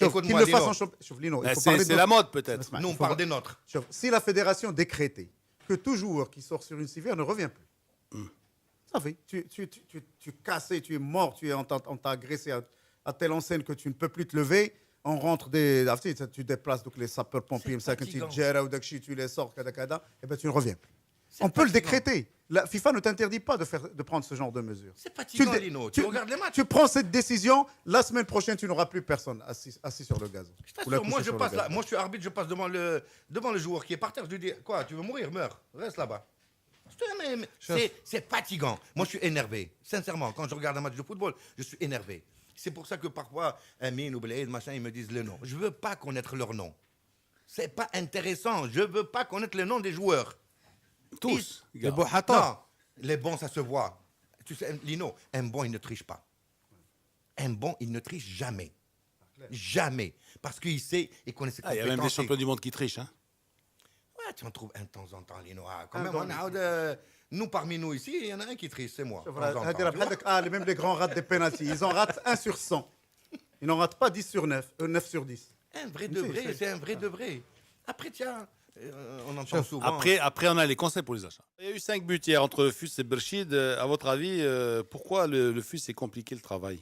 C'est la mode peut-être. Nous on parle des nôtres. Si la fédération décrétait que tout joueur qui sort sur une civière ne revient plus, ça fait. Tu cassé, tu es mort, on t'a agressé à telle enseigne que tu ne peux plus te lever. On rentre tu déplaces donc les sapeurs-pompiers, tu les sors, et ben tu ne reviens plus. On peut le décréter. La FIFA ne t'interdit pas de prendre ce genre de mesures. C'est fatigant, Lino. Tu regardes les matchs. Tu prends cette décision, la semaine prochaine, tu n'auras plus personne assis sur le gazon. Moi, je suis arbitre, je passe devant le joueur qui est par terre. Je lui dis, quoi, tu veux mourir, meurs, reste là-bas. C'est fatigant. Moi, je suis énervé. Sincèrement, quand je regarde un match de football, je suis énervé. C'est pour ça que parfois, Amin ou Blaïd, machin, ils me disent le nom. Je ne veux pas connaître leur nom. C'est pas intéressant. Je ne veux pas connaître le nom des joueurs. Tous. Non, les bons, ça se voit. Tu sais, Lino, un bon, il ne triche pas. Un bon, il ne triche jamais. Jamais. Parce qu'il sait, il connaît ses compétences. Il y a même des champions du monde qui trichent. Hein. Ouais, tu en trouves un de temps en temps, Lino. Quand même, nous, parmi nous ici, il y en a un qui triche, c'est moi. Même les grands ratent des pénaltys. Ils en ratent 1 sur 100. Ils n'en ratent pas 10 sur 9. 9 sur 10. Un vrai de vrai, c'est un vrai de vrai. Après, tiens... on entend souvent. Après, on a les conseils pour les achats. Il y a eu 5 buts hier entre Fus et Berchid. À votre avis, pourquoi le Fus est compliqué le travail?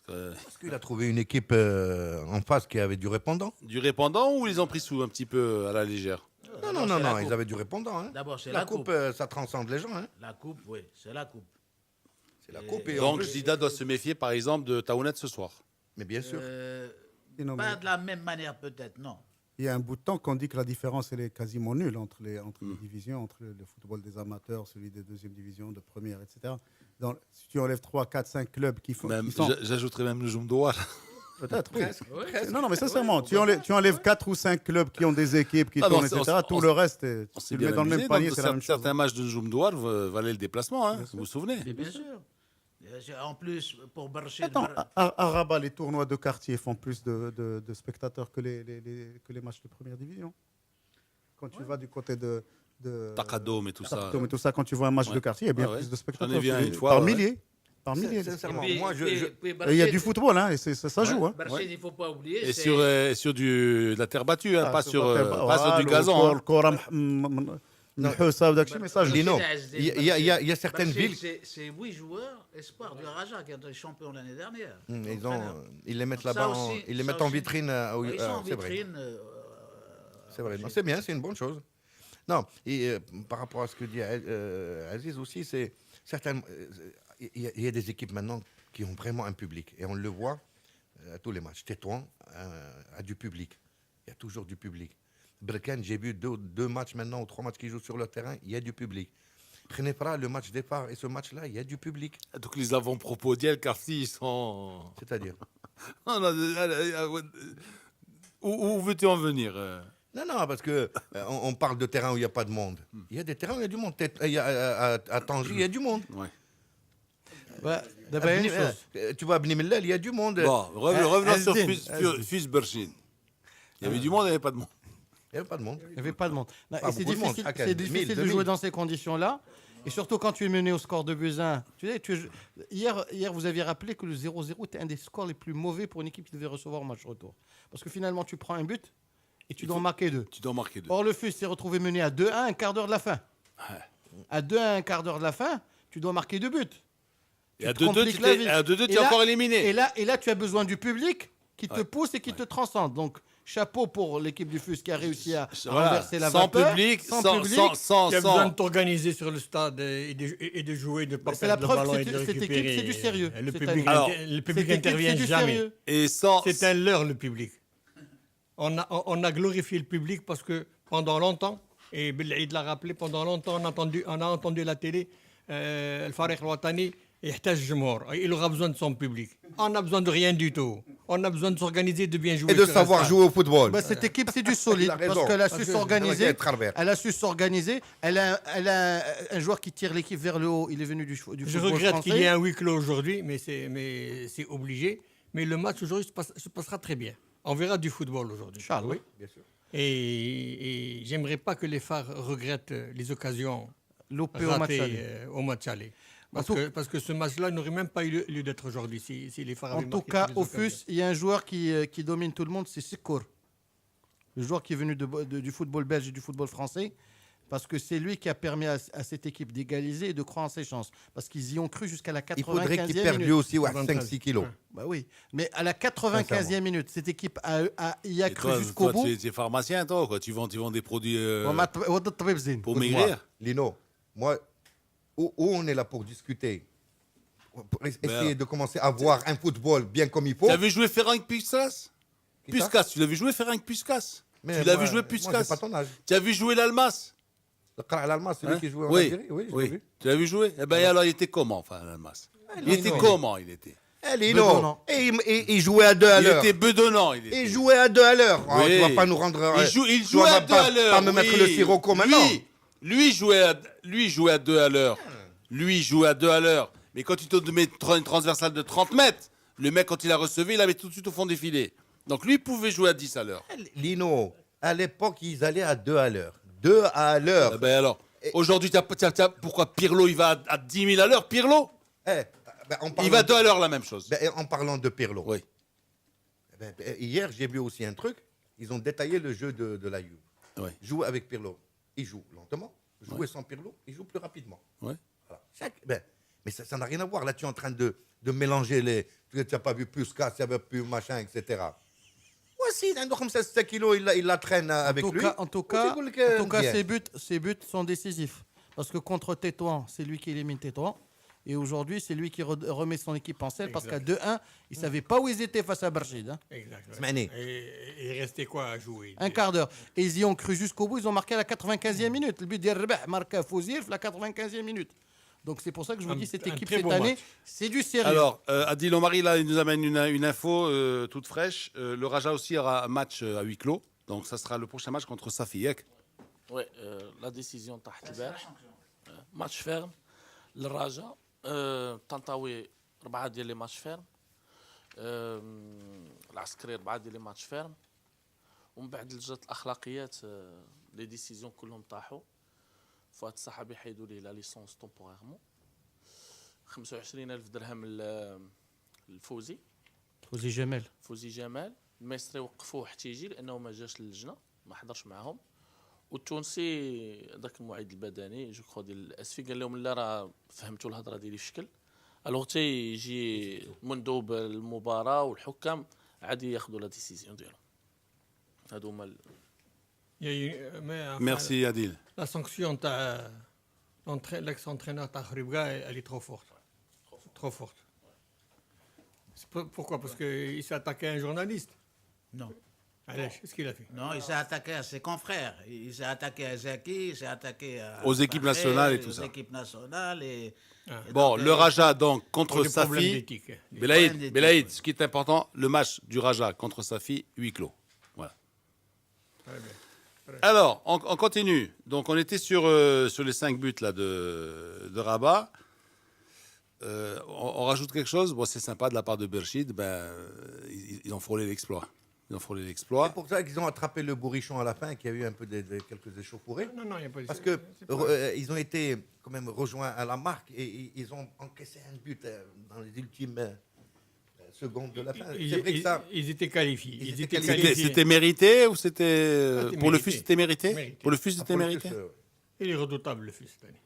Parce qu'il a trouvé une équipe en face qui avait du répondant. Du répondant ou ils ont pris sous un petit peu à la légère? Non, ils avaient du répondant. Hein. D'abord, c'est la coupe. Ça transcende les gens. Hein. La coupe, oui, c'est la coupe. C'est la coupe. Et donc, Zida doit se méfier, par exemple, de Taounet ce soir. Mais bien sûr. Pas de la même manière, peut-être, non. Il y a un bout de temps qu'on dit que la différence elle est quasiment nulle entre les divisions, entre le football des amateurs, celui des deuxième division, de première, etc. Si tu enlèves 3, 4, 5 clubs qui font... J'ajouterais même le Joumdouar. Peut-être, oui. Non, mais sincèrement, tu enlèves 4 ou 5 clubs qui ont des équipes qui tournent, etc. Tout le reste, tu le mets dans le même panier, c'est la même chose. Certains matchs de Joumdouar valaient le déplacement, hein, vous vous souvenez? Bien sûr. En plus, pour Berchid... Attends, à Rabat, les tournois de quartier font plus de spectateurs que les matchs de première division. Quand tu vas du côté de Takadom et tout ça. Quand tu vois un match de quartier, il y a bien plus de spectateurs. J'en ai vu une fois. Par milliers. Par milliers. Sincèrement, moi, il y a du football, hein, et ça joue. Hein. Berchid, il ne faut pas oublier. Et sur de la terre battue, hein, pas sur du gazon. Lino, il y a certaines villes. C'est 8 joueurs espoirs du Raja qui ont été champions l'année dernière. Ils les mettent là-bas, ils les mettent en vitrine. Ils sont en vitrine. C'est vrai, c'est bien, c'est une bonne chose. Non, et par rapport à ce que dit Aziz aussi, c'est certaines. Il y a des équipes maintenant qui ont vraiment un public, et on le voit à tous les matchs. Tétouan a du public, il y a toujours du public. Berkane, j'ai vu 2 matchs maintenant, ou 3 matchs qui jouent sur le terrain, il y a du public. Khenefra, le match départ et ce match-là, il y a du public. Donc les avant-propos d'El Karsi, ils sont... C'est-à-dire Où veux-tu en venir Non, parce qu'on parle de terrain où il n'y a pas de monde. Il y a des terrains où il y a du monde. À Tanger, il y a du monde. Ouais. Tu vois, à Bnimillel, il y a du monde. Bon, revenons sur Fus Berchid. Il y avait du monde, il n'y avait pas de monde. Il n'y avait pas de monde. Il n'y avait pas de monde. C'est difficile de jouer dans ces conditions-là. Et surtout quand tu es mené au score de buts 1. Hier, vous aviez rappelé que le 0-0 était un des scores les plus mauvais pour une équipe qui devait recevoir au match retour. Parce que finalement, tu prends un but et tu dois en marquer 2. Tu dois en marquer 2. Or, le FUS s'est retrouvé mené à 2-1 un quart d'heure de la fin. Ouais. À 2-1 un quart d'heure de la fin, tu dois marquer 2 buts. Et à 2-2, tu es encore éliminé. Et là, tu as besoin du public qui te pousse et qui te transcende. Donc, chapeau pour l'équipe du FUS qui a réussi à renverser la vapeur. Sans public, qui a besoin de t'organiser sur le stade et de jouer, de ne pas perdre le ballon et de récupérer. Cette équipe, c'est du sérieux. Le public n'intervient jamais. C'est un leurre, le public. On a glorifié le public parce que pendant longtemps, et Belhaïd l'a rappelé, pendant longtemps, on a entendu la télé, le Fariq Al-Watani, il aura besoin de son public. On n'a besoin de rien du tout. On a besoin de s'organiser, de bien jouer. Et de savoir jouer au football. Cette équipe, c'est du solide. Parce qu'elle a su s'organiser. Elle a su s'organiser. Elle a un joueur qui tire l'équipe vers le haut. Il est venu du football français. Je regrette qu'il y ait un huis clos aujourd'hui, mais c'est obligé. Mais le match aujourd'hui se passera très bien. On verra du football aujourd'hui. Oui, bien sûr. Et j'aimerais pas que les Phares regrettent les occasions loupées au match aller. Parce que ce match-là n'aurait même pas eu lieu d'être aujourd'hui si les Phares avaient marqué. En tout cas, au FUS, il y a un joueur qui domine tout le monde, c'est Sikour. Le joueur qui est venu du football belge et du football français. Parce que c'est lui qui a permis à cette équipe d'égaliser et de croire en ses chances. Parce qu'ils y ont cru jusqu'à la 95e minute. Il faudrait qu'il perde lui aussi 5-6 kilos. Bah oui, mais à la 95e minute, cette équipe y a cru jusqu'au bout. Tu es pharmacien, toi, quoi. Tu vends des produits pour maigrir. maigrir. Lino, moi, où on est là pour discuter, pour essayer de commencer à voir un football bien comme il faut. Tu as vu jouer Ferenc Puskas? Puskas, tu l'as vu jouer Ferenc Puskas? Tu l'as vu jouer Puskas? Moi, j'ai pas ton âge. Tu as vu jouer l'Almas? L'Almas, c'est lui qui jouait en Algérie. Oui. Tu l'as vu jouer? Eh ben alors, il était comment, enfin, l'Almas? Il était comment, il était? Et il jouait à 2 à l'heure. Il était bedonnant. Il jouait à 2 à l'heure. Oui. Tu vas pas nous rendre. Il jouait à 2 à l'heure. Pas me mettre le sirocco maintenant. Lui jouait à 2 à l'heure. Lui jouait à 2 à l'heure. Mais quand tu te mets une transversale de 30 mètres, le mec, quand il a recevé, il la met tout de suite au fond des filets. Donc lui, il pouvait jouer à 10 à l'heure. Lino, à l'époque, ils allaient à 2 à l'heure. 2 à l'heure. Ben alors, aujourd'hui, pourquoi Pirlo, il va à 10 000 à l'heure, Pirlo? Il va à 2 à l'heure, la même chose. En parlant de Pirlo. Oui. Hier, j'ai vu aussi un truc. Ils ont détaillé le jeu de la Juve. Oui. Jouer avec Pirlo, il joue lentement. Jouer sans Pirlo, il joue plus rapidement. Oui. Voilà. Mais ça n'a rien à voir. Là, tu es en train de mélanger les... Tu n'as pas vu Puskas, tu n'avais plus machin, etc. Voici, un 5 kilos, il la traîne avec lui. En tout cas, ses buts sont décisifs. Parce que contre Tétouan, c'est lui qui élimine Tétouan. Et aujourd'hui, c'est lui qui remet son équipe en selle. Parce qu'à 2-1, il ne savait pas où ils étaient face à Barchid. Exactement. Et il restait quoi à jouer? Un quart d'heure. Et ils y ont cru jusqu'au bout. Ils ont marqué à la 95e minute. Le but d'Herbeh marque à Fouzir à la 95e minute. Donc c'est pour ça que je vous dis, cette équipe cette année, c'est du sérieux. Alors, Adil Omari, là, il nous amène une info toute fraîche. Le Raja aussi aura un match à huis clos. Donc ça sera le prochain match contre Safiyek. Oui, la décision تحت البارح match ferme. Le Raja, طنطاوي 4 ديال لي ماتش فيرم. العسكري 4 ديال لي ماتش فيرم. ومن بعد لجنة الأخلاقيات لي ديسيزيون كلهم طاحوا. فؤاد الصحابي حيدوا ليه لا ليسونس تومبوريرمون 25,000 درهم الفوزي فوزي جمال الميسري وقفوه حتى يجي لانه ما جاش للجنه ما حضرش معاهم والتونسي ذاك المعيد البدني جو كرو ديال الاسفي قال لهم لا راه فهمتوا الهضره ديالي في شكل الوغ تي يجي مندوب المباراه والحكام عادي ياخذوا لا ديسيزيون ديالهم هادو هما. Merci Adil. La sanction de l'ex-entraîneur Tahribga, elle est trop forte. Trop forte. Pourquoi? Parce qu'il s'est attaqué à un journaliste? Non. Allez, qu'est-ce qu'il a fait? Non, il s'est attaqué à ses confrères. Il s'est attaqué à Zaki, il s'est attaqué aux équipes nationales et tout ça. Aux équipes nationales et bon, le Raja donc contre Safi. Belaïd, ce qui est important, le match du Raja contre Safi, huis clos. Voilà. Très bien. Alors, on continue. Donc, on était sur les 5 buts là, de Rabat. On rajoute quelque chose. Bon, c'est sympa de la part de Berchid. Ils ont frôlé l'exploit. C'est pour ça qu'ils ont attrapé le bourrichon à la fin, qu'il y a eu un peu quelques échauffourées. Non, il n'y a pas de... Parce que ils ont été, quand même rejoint à la marque et ils ont encaissé un but dans les ultimes secondes de la fin. C'est vrai que ça. Ils étaient qualifiés. C'était mérité ou c'était. C'était Pour le mérité. FUS, c'était mérité. Mérité. Pour le FUS, c'était Pour le mérité. FUS, Il est redoutable, le fils cette année.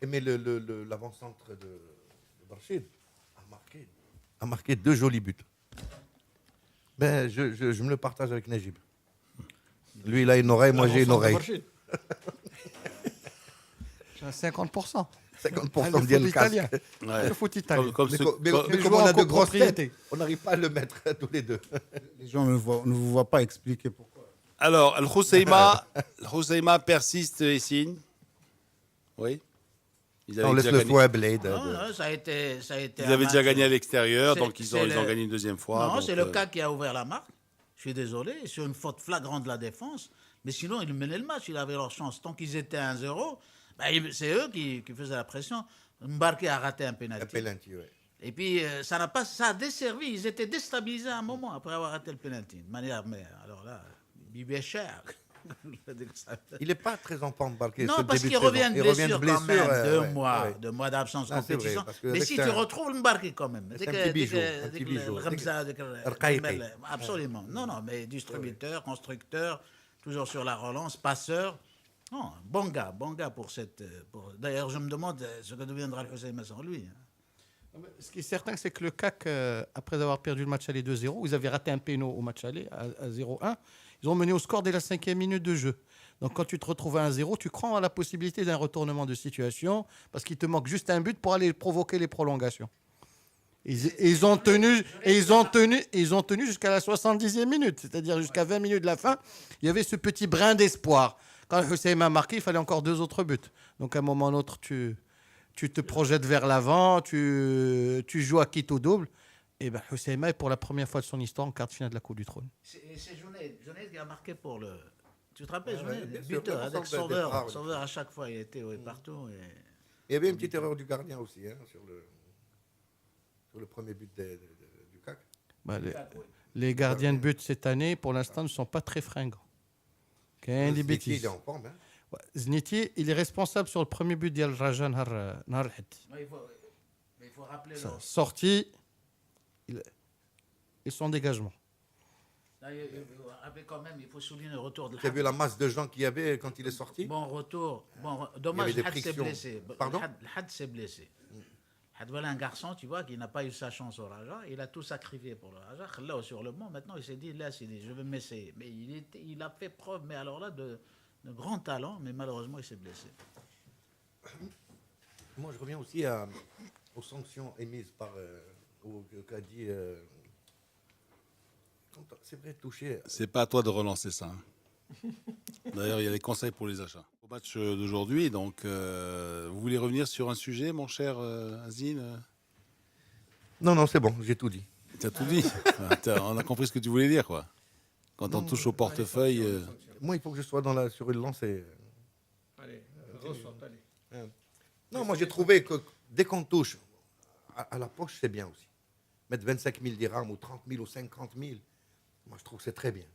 Mais l'avant-centre de Barchid a marqué 2 jolis buts. Ben, je me le partage avec Najib. Lui, il a une oreille, moi j'ai une oreille. J'ai un 50%. 50% le de foot italien. casque. Le foot italien. Mais comme on a de grosses têtes, on n'arrive pas à le mettre tous les deux. Les gens ne vous voient pas expliquer pourquoi. Alors, Al-Housseima persiste et signe. Oui. On laisse le foie à Blade. Non, ça a été Ils un avaient déjà match- gagné à l'extérieur, C'est- donc ils c'est ont gagné une deuxième fois. Non, donc, c'est le cas qui a ouvert la marque. Je suis désolé, sur une faute flagrante de la défense. Mais sinon, ils menaient le match, ils avaient leur chance. Tant qu'ils étaient à 1-0, c'est eux qui faisaient la pression. Mbarké a raté un pénalty. Un penalty, ouais. Et puis, ça a desservi. Ils étaient déstabilisés à un moment après avoir raté le pénalty. De manière, mais alors là, il est cher. Il n'est pas très en forme, Barké. Non, parce qu'il revient de blessure quand même. Deux mois d'absence Non, c'est vrai, compétition. parce que Mais avec si ça- tu retrouves le Mbarké quand même. C'est un petit bijou, un petit bijou. Absolument. Non, mais distributeur, constructeur, toujours sur la relance, passeur. Non, bon gars pour cette. D'ailleurs, je me demande ce que deviendra le Housseima sans lui. Ce qui est certain, c'est que le CAC, après avoir perdu le match aller 2-0, ils avaient raté un péno au match aller à 0-1. Ils ont mené au score dès la 5e minute de jeu. Donc quand tu te retrouves à 1-0, tu crois à la possibilité d'un retournement de situation parce qu'il te manque juste un but pour aller provoquer les prolongations. Ils ont tenu jusqu'à la 70e minute, c'est-à-dire jusqu'à 20 minutes de la fin. Il y avait ce petit brin d'espoir. Quand Housseima a marqué, il fallait encore 2 autres buts. Donc à un moment ou à un autre, tu te projettes vers l'avant, tu joues à quitte au double. Et bien, Housseima est pour la première fois de son histoire en quart de finale de la Coupe du Trône. C'est Junaid qui a marqué pour le. Tu te rappelles, Ouais, Junaid, bien sûr, buteur, le avec centre de Sauveur. départ, Sauveur à chaque fois, il était partout. Il y avait une petite erreur du gardien aussi sur le premier but du CAC. Bah, les gardiens de but cette année, pour l'instant, ne sont pas très fringants. Zniti, il est en forme. Ouais, Zniti, il est responsable sur le premier but d'Al Raja Nahar Al-Had. Mais il faut rappeler Sorti et son dégagement. Quand même, il faut souligner le retour de Tu as vu la masse de gens qu'il y avait quand il est sorti? Bon retour. Dommage, il y le avait des Had s'est frictions. blessé. Pardon? Le Had s'est blessé. Had, voilà un garçon, tu vois, qui n'a pas eu sa chance au Raja. Il a tout sacrifié pour le Raja. Là, sur le banc, maintenant, il s'est dit, je vais m'essayer. Mais il a fait preuve, mais alors là, de grand talent, mais malheureusement, il s'est blessé. Moi, je reviens aussi aux sanctions émises par qu'a dit. C'est vrai, toucher. C'est pas à toi de relancer ça. D'ailleurs, il y a les conseils pour les achats. Au match d'aujourd'hui, donc, vous voulez revenir sur un sujet, mon cher Azine? Non, c'est bon, j'ai tout dit. Tu as tout dit. On a compris ce que tu voulais dire, quoi. Quand on touche au portefeuille. Moi, il faut que je sois sur une lancée. Allez, ressorte, allez. Non, moi, j'ai trouvé que dès qu'on touche à la poche, c'est bien aussi. Mettre 25 000 dirhams ou 30 000 ou 50 000, moi, je trouve que c'est très bien.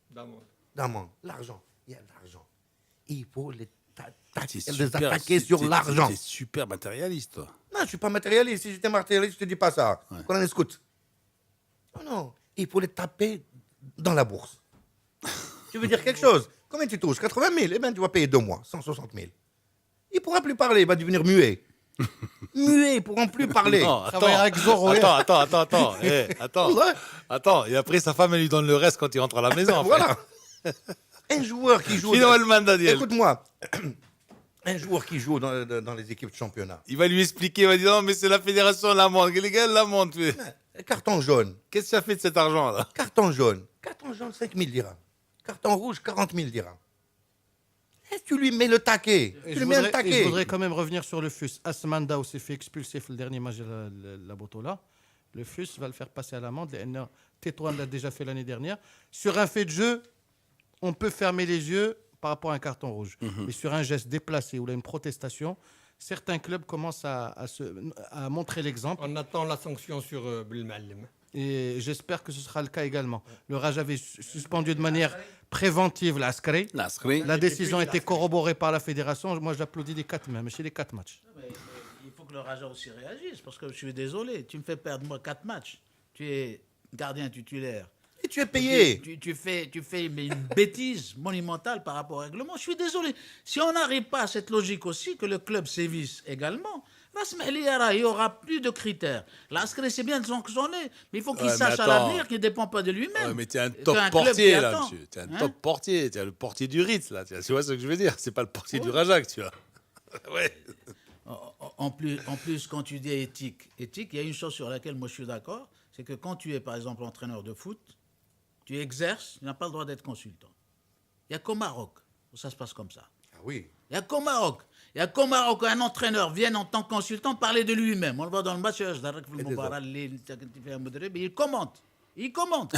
D'amende. L'argent. Il y a de l'argent. Il faut les attaquer sur l'argent. Tu es super matérialiste, toi. Non, je ne suis pas matérialiste. Si j'étais matérialiste, je ne te dis pas ça. Qu'on en écoute. Non. Il faut les taper dans la bourse. Tu veux dire quelque chose? Combien tu touches? 80 000? Eh bien, tu vas payer 2 mois. 160 000. Il ne pourra plus parler. Il va devenir muet. Muet, ils ne pourront plus parler. Non, attends. Attends. Et après, sa femme, elle lui donne le reste quand il rentre à la maison. Voilà. Un joueur qui joue. Écoute-moi. Un joueur qui joue dans les équipes de championnat. Il va lui expliquer, il va dire non, mais c'est la fédération l'amende. Les gars, l'amende. Carton jaune. Qu'est-ce que tu as fait de cet argent-là? Carton jaune, 5 000 dirhams. Carton rouge, 40 000 dirhams. Est-ce que tu lui mets le taquet? Je voudrais quand même revenir sur le FUS. Asmanda s'est fait expulser le dernier match de la Botola. Le FUS va le faire passer à l'amende. Tétouan l'a déjà fait l'année dernière. Sur un fait de jeu, on peut fermer les yeux par rapport à un carton rouge. Mais sur un geste déplacé ou là une protestation, certains clubs commencent à montrer l'exemple. On attend la sanction sur Belmalem. Et j'espère que ce sera le cas également. Le Raja avait suspendu de manière préventive l'Askari. La décision a été corroborée par la fédération. Moi, j'applaudis les 4 matchs, mais les 4 matchs. Il faut que le Raja aussi réagisse, parce que je suis désolé, tu me fais perdre moi 4 matchs. Tu es gardien titulaire. Et tu es payé. Tu fais mais une bêtise monumentale par rapport au règlement. Je suis désolé. Si on n'arrive pas à cette logique aussi, que le club sévisse également, il n'y aura plus de critères. L'Askari, c'est bien de sanctionner, mais il faut qu'il sache à l'avenir qu'il ne dépend pas de lui-même. Ouais, mais tu es un top portier, là, monsieur. Tu es un top portier. Tu es le portier du Ritz, là. Tu vois ce que je veux dire? C'est pas le portier du Raja que tu as. Ouais. En plus, quand tu dis éthique, il y a une chose sur laquelle moi je suis d'accord, c'est que quand tu es, par exemple, entraîneur de foot, tu exerces, tu n'as pas le droit d'être consultant. Il n'y a qu'au Maroc où ça se passe comme ça. Ah oui. Il n'y a qu'au Maroc. Il n'y a qu'au Maroc qu'un entraîneur vienne en tant que consultant parler de lui-même. On le voit dans le match, il commente. Il commente.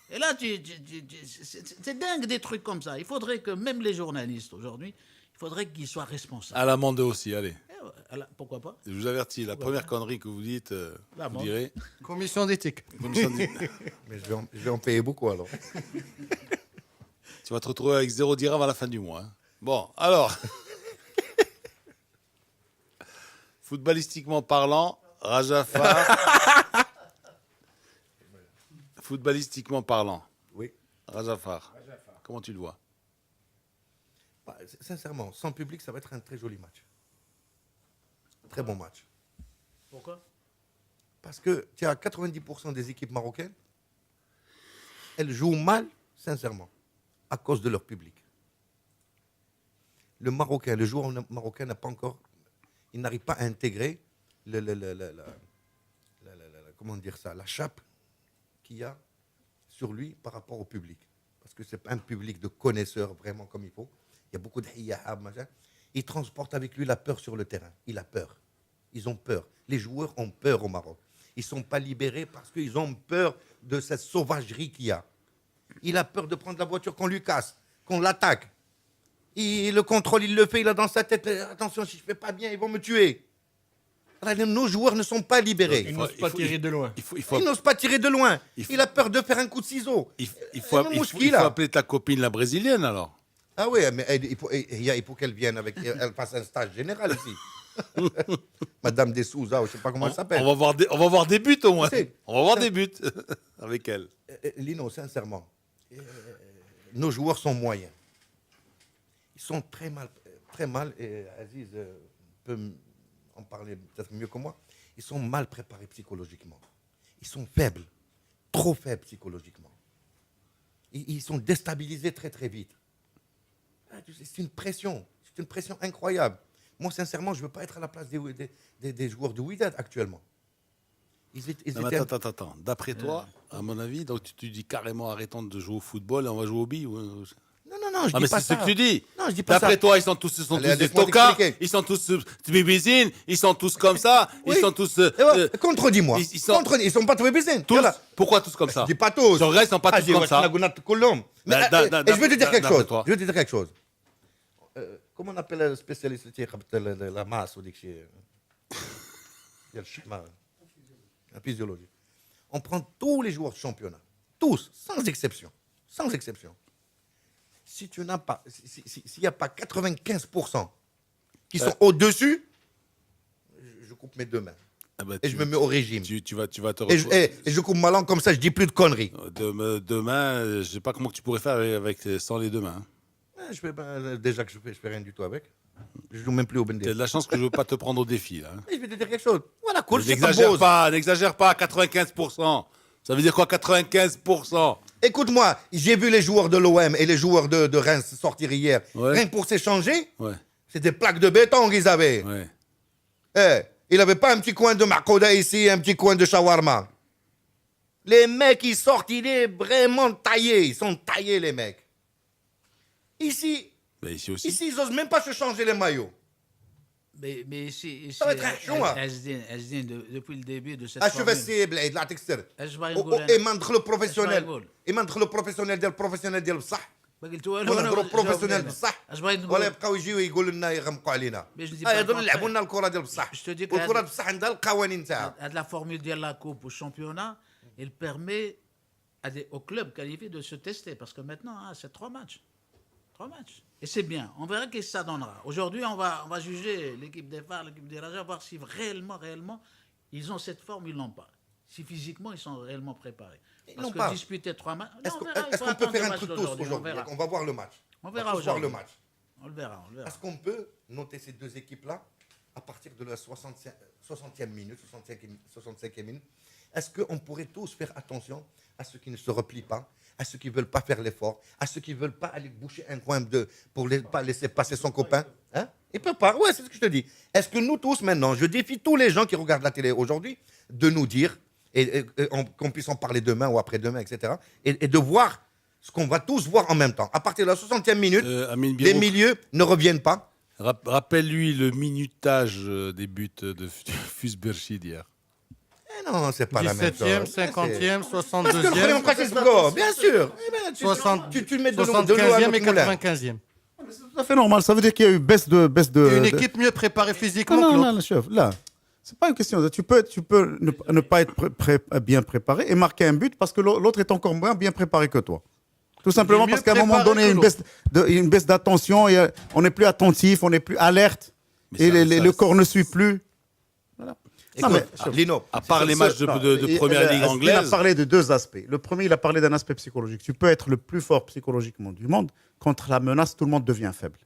Et là, c'est dingue des trucs comme ça. Il faudrait que même les journalistes aujourd'hui, il faudrait qu'ils soient responsables. À l'amende aussi, allez. Pourquoi pas? Je vous avertis, la première connerie que vous dites, vous direz. Commission d'éthique. Mais je vais en payer beaucoup alors. Tu vas te retrouver avec 0 dirham à la fin du mois. Hein. Bon, alors. Footballistiquement parlant, Raja Far. Footballistiquement parlant. Oui. Raja Far. Comment tu le vois? Sincèrement, sans public, ça va être un très joli match. Très bon match. Pourquoi? Parce que tu as 90% des équipes marocaines, elles jouent mal, sincèrement, à cause de leur public. Le joueur marocain n'a pas encore, il n'arrive pas à intégrer comment dire ça, la chape qu'il y a sur lui par rapport au public. Parce que c'est pas un public de connaisseurs vraiment comme il faut. Il y a beaucoup de hiyahab, machin. Il transporte avec lui la peur sur le terrain. Il a peur. Ils ont peur. Les joueurs ont peur au Maroc. Ils ne sont pas libérés parce qu'ils ont peur de cette sauvagerie qu'il y a. Il a peur de prendre la voiture, qu'on lui casse, qu'on l'attaque. Le contrôle, il le fait, il a dans sa tête, attention, si je ne fais pas bien, ils vont me tuer. Alors, nos joueurs ne sont pas libérés. Ils n'osent pas tirer de loin. Ils n'osent pas tirer de loin. Il a peur de faire un coup de ciseau. Il faut appeler ta copine la brésilienne alors. Ah oui, mais il faut qu'elle vienne elle fasse un stage général ici. Madame De Souza, je ne sais pas comment elle s'appelle. On va voir des buts au moins. On va voir des buts avec elle. Lino, sincèrement, nos joueurs sont moyens. Ils sont très mal, et Aziz peut en parler peut-être mieux que moi. Ils sont mal préparés psychologiquement. Ils sont faibles, trop faibles psychologiquement. Ils sont déstabilisés très très vite. C'est une pression incroyable. Moi, sincèrement, je ne veux pas être à la place des joueurs de Wydad actuellement. Attends. D'après toi, à mon avis, donc tu dis carrément arrêtons de jouer au football et on va jouer au billes. Non, je dis pas ça. C'est ce que tu dis. Non, je dis pas ça. D'après toi, ils sont tous des tocards, ils sont tous bibizines, ils sont tous comme ça, oui. Ils sont tous... Contredis-moi. Ils sont pas tous bibizines. Tous. Pourquoi tous comme ça? Je dis pas tous. Sur le reste, ils sont pas tous comme ça. Mais je veux te dire quelque chose. Comment on appelle le spécialiste de la masse ou la physiologie? On prend tous les joueurs de championnat. Tous, sans exception. Sans exception. Si tu n'as pas, s'il n'y a pas 95% qui sont au-dessus, je coupe mes deux mains. Et je me mets au régime. Tu vas te et je coupe ma langue comme ça, je dis plus de conneries. Demain, je ne sais pas comment tu pourrais faire sans les deux mains. Déjà que je fais rien du tout avec. Je joue même plus au Bendé. Tu as de la chance que je ne veux pas te prendre au défi. Là. Je vais te dire quelque chose. Voilà, cool, n'exagère pas, 95%. Ça veut dire quoi, 95%? Écoute-moi, j'ai vu les joueurs de l'OM et les joueurs de Reims sortir hier. Ouais. Rien que pour s'échanger, ouais. C'est des plaques de béton qu'ils avaient. Ouais. Il n'avait pas un petit coin de Makouda ici, un petit coin de shawarma. Les mecs, ils sortent, il est vraiment taillé. Ils sont taillés, les mecs. Ici aussi. Ici, ils n'osent même pas se changer les maillots. Mais ici, ça va être un choix. Depuis le début de cette formule... بلعيد لا تكسر ومندخل البروفيسيونيل يمندخل البروفيسيونيل ديال البروفيسيونيل ديال بصح ما قلت والو ونهضروا بروفيسيونيل بصح ولا يبقاو يجيو يقولوا لنا يغمقوا علينا هذول يلعبوا لنا الكره ديال بصح والكره بصح عندها القوانين تاعها هاد لا فورمول ديال لا كوب والشامبيونا il permet aux clubs qualifiés de se tester. Parce que maintenant, c'est 3 matchs. 3 matchs. Et c'est bien. On verra ce que ça donnera. Aujourd'hui, on va juger l'équipe des Phares, l'équipe des Rajas, voir si réellement, ils ont cette forme, ils ne l'ont pas. Si physiquement, ils sont réellement préparés. Parce que disputer 3 matchs... Est-ce qu'on peut faire un truc tous aujourd'hui? On va voir le match. On verra aujourd'hui. On le verra. Est-ce qu'on peut noter ces deux équipes-là à partir de la 60e minute, 65e minute? Est-ce qu'on pourrait tous faire attention à ceux qui ne se replient pas, à ceux qui ne veulent pas faire l'effort, à ceux qui ne veulent pas aller boucher un coin pour ne pas laisser passer son copain? Hein? Il ne peut pas. Ouais, c'est ce que je te dis. Est-ce que nous tous, maintenant, je défie tous les gens qui regardent la télé aujourd'hui de nous dire, et qu'on puisse en parler demain ou après-demain, etc., et de voir ce qu'on va tous voir en même temps. À partir de la 60e minute, les milieux ne reviennent pas. Rappelle-lui le minutage des buts de Fus Berchid hier. Non, c'est pas la même chose. 17e, 50e, 62e. Parce que le Khalifa pratique score, bien sûr. Tu mets de l'eau à 75e et notre moulin. 95e. C'est tout à fait normal. Ça veut dire qu'il y a eu baisse de. Une équipe mieux préparée physiquement que Non, l'autre. chef, là. C'est pas une question. Tu peux ne pas être bien préparé et marquer un but parce que l'autre est encore moins bien préparé que toi. Tout simplement parce qu'à un moment donné, il y a une baisse d'attention, et on n'est plus attentif, on n'est plus alerte, et le corps ne suit plus. Voilà. Lino, à part les matchs de première ligue anglaise. Il a parlé de deux aspects. Le premier, il a parlé d'un aspect psychologique. Tu peux être le plus fort psychologiquement du monde. Contre la menace, tout le monde devient faible.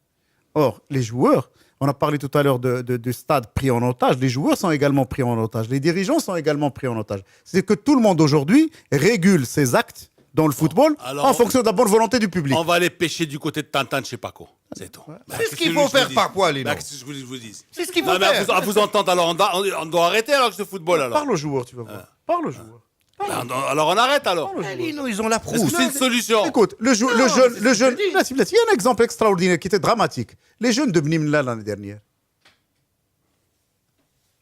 Or, les joueurs, on a parlé tout à l'heure du stade pris en otage, les joueurs sont également pris en otage, les dirigeants sont également pris en otage. C'est que tout le monde aujourd'hui régule ses actes dans le football en fonction de la bonne volonté du public. On va aller pêcher du côté de Tintin de je sais pas quoi. C'est tout. C'est ce qu'il faut faire parfois, Lino. C'est ce que je vous dis. C'est ce qu'il faut faire. À vous entendre, alors on doit arrêter alors ce football alors. Parle aux joueurs, tu vas voir. Parle aux joueurs. Alors on arrête alors. Lino, ils ont la Est-ce proue. que c'est une solution? Écoute, le jeune, il y a un exemple extraordinaire qui était dramatique. Les jeunes de Bnimla l'année dernière.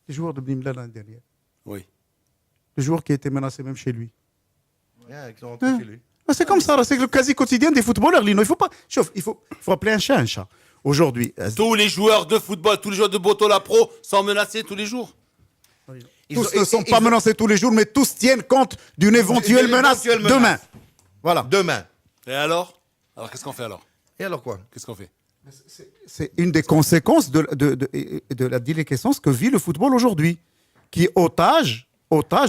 Les joueurs de Bnimla l'année dernière. Oui. Les joueurs qui étaient menacés même chez lui. Ils sont rentrés chez lui. C'est comme ça, c'est le quasi quotidien des footballeurs, Lino. Il faut appeler un chat un chat. Aujourd'hui. Tous les joueurs de football, tous les joueurs de Botola Pro sont menacés tous les jours. Tous ne sont pas menacés tous les jours, mais tous tiennent compte d'une éventuelle menace demain. Voilà. Demain. Et alors? Alors qu'est-ce qu'on fait alors? Et alors quoi? Qu'est-ce qu'on fait? C'est une des conséquences de la déliquescence que vit le football aujourd'hui, qui est otage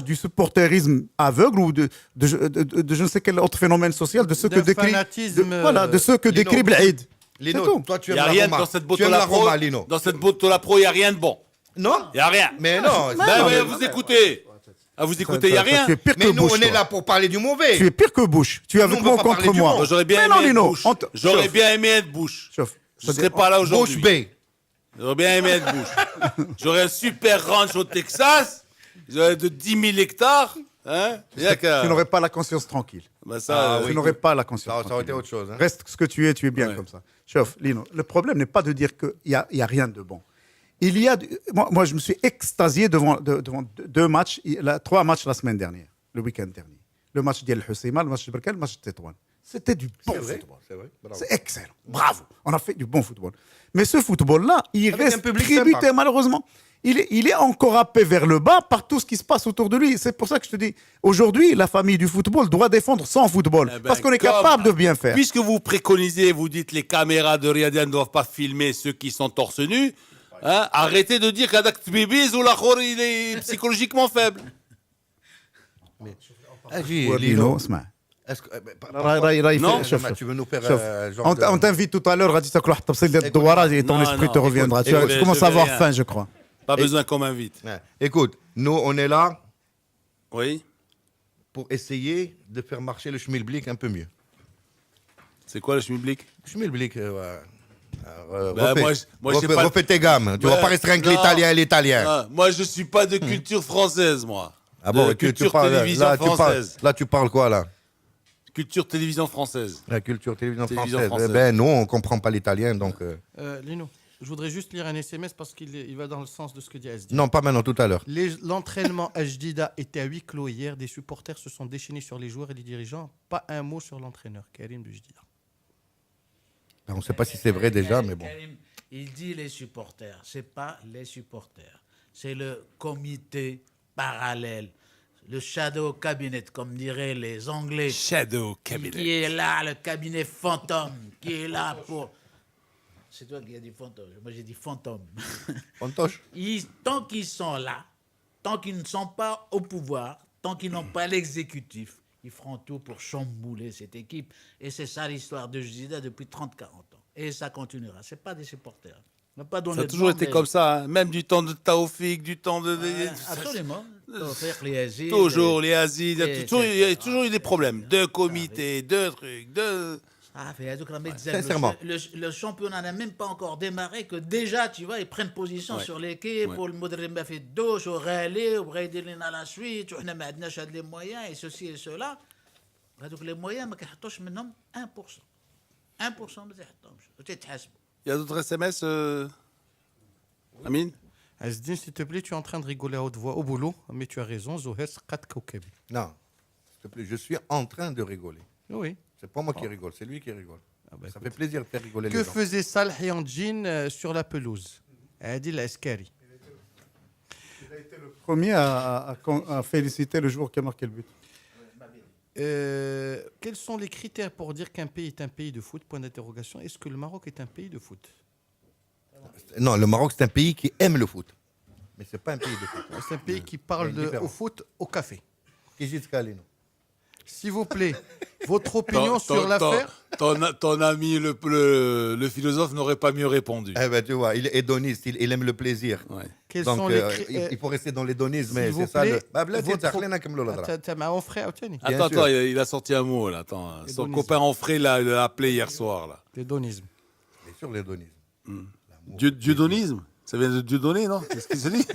du supporterisme aveugle ou de je ne sais quel autre phénomène social, de ce que décrit Blaïd. Lino, toi tu Il n'y aimes a la rien Roma. dans cette Tu aimes la Botola Pro. Roma, Lino. Dans cette Botola Pro, il n'y a rien de bon. Non? Il n'y a rien. Mais non. Mais vous écoutez. Vous écoutez, il n'y a rien. Mais nous, on est là pour parler du mauvais. Tu es pire que Bush. Tu es avec moi ou contre moi? J'aurais bien aimé être Bush. J'aurais bien aimé être Bush. Je ne serais pas là aujourd'hui. Bush Bay. J'aurais bien aimé être Bush. J'aurais un super ranch au Texas. J'aurais de 10 000 hectares. Hein? Tu n'aurais pas la conscience tranquille. Tu n'aurais pas la conscience tranquille. Ça aurait été autre chose. Hein. Reste ce que tu es bien comme ça. Chef, Lino, le problème n'est pas de dire qu'il n'y a rien de bon. Il y a, moi, je me suis extasié devant 3 matchs la semaine dernière, le week-end dernier. Le match d'El Husseima, le match de Berkel, le match de Tétouan. C'était du bon football. C'est excellent. Bravo. On a fait du bon football. Mais ce football-là, il reste tributé malheureusement. Il est encore happé vers le bas par tout ce qui se passe autour de lui. C'est pour ça que je te dis, aujourd'hui, la famille du football doit défendre son football. Parce qu'on est capable de bien faire. Puisque vous préconisez, vous dites les caméras de Riyadien ne doivent pas filmer ceux qui sont torse nu, hein, arrêtez de dire qu'Adak Tbibiz ou l'Akhor, il est psychologiquement faible. Lino, est-ce que non, tu veux nous faire on t'invite tout à l'heure à dire que ton esprit te reviendra. Tu commences à avoir faim, je crois. Pas besoin qu'on m'invite. Écoute, nous, on est là pour essayer de faire marcher le schmilblick un peu mieux. C'est quoi le schmilblick? Schmilblick, refais tes gammes. Tu ne vas pas rester avec l'italien et l'italien. Moi, je ne suis pas de culture française, moi. Ah bon, culture télévision française. Là, tu parles quoi, là? Culture télévision française. La culture télévision française. Eh ben, nous, on ne comprend pas l'italien, donc... Lino, je voudrais juste lire un SMS parce qu'il va dans le sens de ce que dit Asdi. Non, pas maintenant, tout à l'heure. L'entraînement Ajdida était à huis clos hier. Des supporters se sont déchaînés sur les joueurs et les dirigeants. Pas un mot sur l'entraîneur, Karim Boujdida. On ne sait pas si c'est vrai déjà, mais bon. Karim, il dit les supporters. Ce n'est pas les supporters. C'est le comité parallèle. le shadow cabinet, comme diraient les Anglais. Shadow cabinet. Qui est là, le cabinet fantôme, qui est là pour... C'est toi qui as dit fantôme, moi j'ai dit fantôme. Fantoche. Tant qu'ils sont là, tant qu'ils ne sont pas au pouvoir, tant qu'ils n'ont pas l'exécutif, ils feront tout pour chambouler cette équipe. Et c'est ça l'histoire de Zidane depuis 30-40 ans. Et ça continuera. Ce n'est pas des supporters. On n'a pas donné Ça a toujours été comme ça, hein. Même du temps de Taoufik, du temps de... Absolument. Les Aziz, toujours les Aziz, il y a toujours eu des problèmes. Deux comités, deux trucs, deux... Sincèrement. Le championnat n'a même pas encore démarré que déjà, tu vois, ils prennent position sur l'équipe. Pour le Modrim a fait douche, au Rallye, au Braidilin à la suite, on n'a pas les moyens et ceci et cela. Donc les moyens, ما كيحطوش منهم 1%. 1% ما تحطهمش وتتحاسبوا. Il y a d'autres SMS, Amine? Azdine, s'il te plaît, tu es en train de rigoler à haute voix au boulot, mais tu as raison, Zoher Sqat Koukabi. Non, s'il te plaît, je suis en train de rigoler. Oui. C'est pas moi qui rigole, c'est lui qui rigole. Ça fait plaisir de faire rigoler les Que gens. faisait Salah en jean sur la pelouse? Adil Askari. Il a été le premier à féliciter le joueur qui a marqué le but. Quels sont les critères pour dire qu'un pays est un pays de foot? Point d'interrogation. Est-ce que le Maroc est un pays de foot? Non, le Maroc, c'est un pays qui aime le foot. Mais c'est pas un pays de foot. C'est un pays qui parle au foot au café. S'il vous plaît, votre opinion sur l'affaire? Ton ami, le philosophe, n'aurait pas mieux répondu. Eh ben, tu vois, il est hédoniste, il aime le plaisir. Quels Donc, sont il faut rester dans l'hédonisme. S'il vous C'est ça. plaît, Attends, il a sorti un mot, là. Attends, son copain en frais l'a appelé hier soir, là. L'hédonisme. Bien sûr, l'hédonisme. Dieudonnisme? Ça vient de Dieu donner, non? Qu'est-ce qu'il se dit?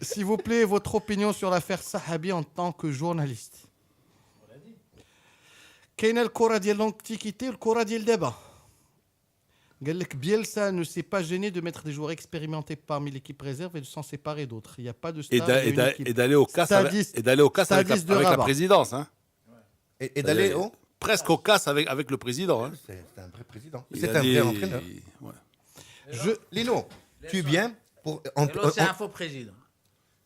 S'il vous plaît, votre opinion sur l'affaire Sahabi en tant que journaliste. كاين الكرة ديال l'antiquité والكرة ديال دابا. قال لك Bielsa ne s'est pas gêné de mettre des joueurs expérimentés parmi l'équipe réserve et de s'en séparer d'autres. Il n'y a pas de star. Et d'aller au casse avec la présidence. Hein. Et d'aller presque au casse avec le président. Hein. C'est un vrai président. C'est un vrai entraîneur. Ouais. Lino, tu viens pour... c'est un faux président.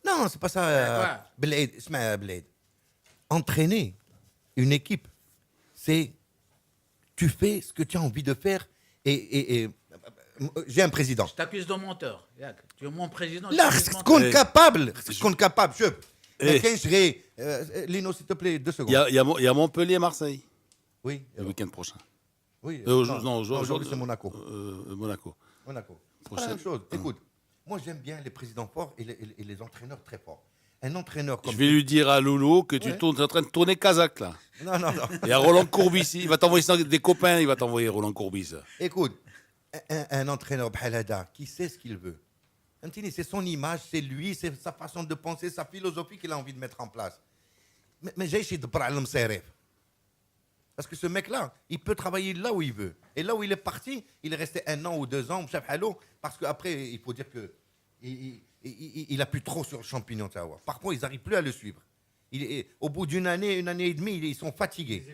Non, c'est pas ça. Blade, Blade. Entraîner une équipe, c'est tu fais ce que tu as envie de faire et j'ai un président. Je t'accuse de menteur. Tu es mon président. Là, ce qu'on est capable, Lino, s'il te plaît, 2 secondes. Il y a Montpellier-Marseille. Oui. Le week-end prochain. Oui. Aujourd'hui, c'est Monaco. Monaco. C'est la même chose. Écoute, moi j'aime bien les présidents forts et les entraîneurs très forts. Un entraîneur comme... Je vais lui dire à Loulou que tu es en train de tourner Kazakh, là. Non. Et à Roland Courbis, il va t'envoyer des copains, il va t'envoyer Roland Courbis. Écoute, un entraîneur Bhalada qui sait ce qu'il veut. C'est son image, c'est lui, c'est sa façon de penser, sa philosophie qu'il a envie de mettre en place. Mais j'ai essayé de parler de rêves. Parce que ce mec-là, il peut travailler là où il veut. Et là où il est parti, il est resté 1 an ou 2 ans, parce qu'après, il faut dire que il a plus trop sur le champignon de savoir. Par contre, ils n'arrivent plus à le suivre. Au bout d'une année et demie, ils sont fatigués.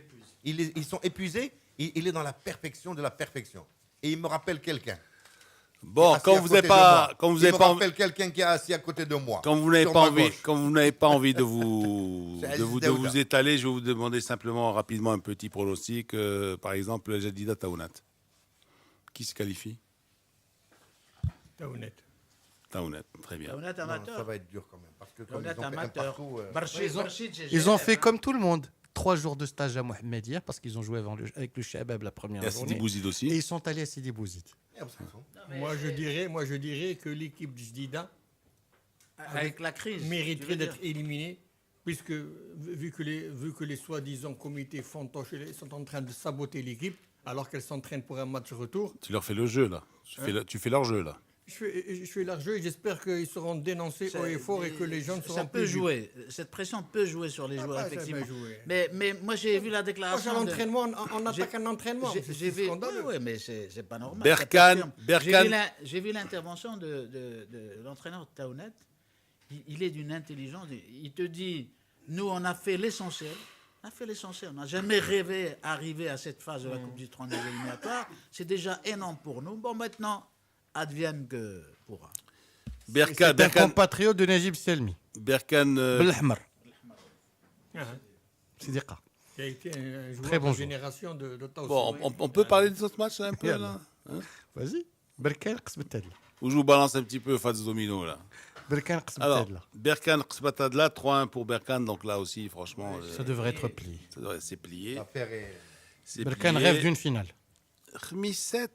Ils sont épuisés. Il est dans la perfection de la perfection. Et il me rappelle quelqu'un. Bon, quand vous n'avez pas rappelle quelqu'un qui est assis à côté de moi. Quand vous n'avez pas envie de vous étaler, je vais vous demander simplement rapidement un petit pronostic. Par exemple, Jadida Taounat. Qui se qualifie? Taounat, très bien. Taounat amateur. Ça va être dur quand même. Parce que Taounat amateur. Ils ont fait comme tout le monde. 3 jours de stage à Mohamedia parce qu'ils ont joué avec le Shabab la première journée. Et à Sidi Bouzid aussi. Et ils sont allés à Sidi Bouzid. Moi, je dirais que l'équipe du Jdida, avec la crise, mériterait d'être éliminée, puisque vu que les soi-disant comités fantoches sont en train de saboter l'équipe, alors qu'elle s'entraîne pour un match retour. Tu leur fais le jeu, là. Tu fais leur jeu, là. Je fais leur jeu et j'espère qu'ils seront dénoncés haut et fort et que les gens seront ça peut jouer. Cette pression peut jouer sur les joueurs, effectivement. Mais moi, j'ai vu la déclaration. Moi, l'entraînement, on attaque un entraînement. C'est scandaleux. Oui, mais c'est pas normal. Berkane. J'ai vu l'intervention de l'entraîneur Taounat. Il est d'une intelligence. Il te dit, nous, on a fait l'essentiel. On n'a jamais rêvé d'arriver à cette phase de la Coupe du 32 éliminatoire. C'est déjà énorme pour nous. Bon, maintenant... advienne que pourra. C'est un compatriote de Najib Selmi. Berkane. بالأحمر. Sidiqa. Qui a été un joueur Très bon de joueur. génération de Taousi. Bon, on peut parler des autres matchs là, un peu là. Hein? Vas-y. Berkane قسبت هادلا. Où je vous balance un petit peu Fats Domino là. Berkane قسبت Alors, هادلا. Berkane Qsbatadla, 3-1 pour Berkane, donc là aussi, franchement. Ça devrait être plié. C'est plié. L'affaire est- C'est Berkane plié. rêve d'une finale. Khmisset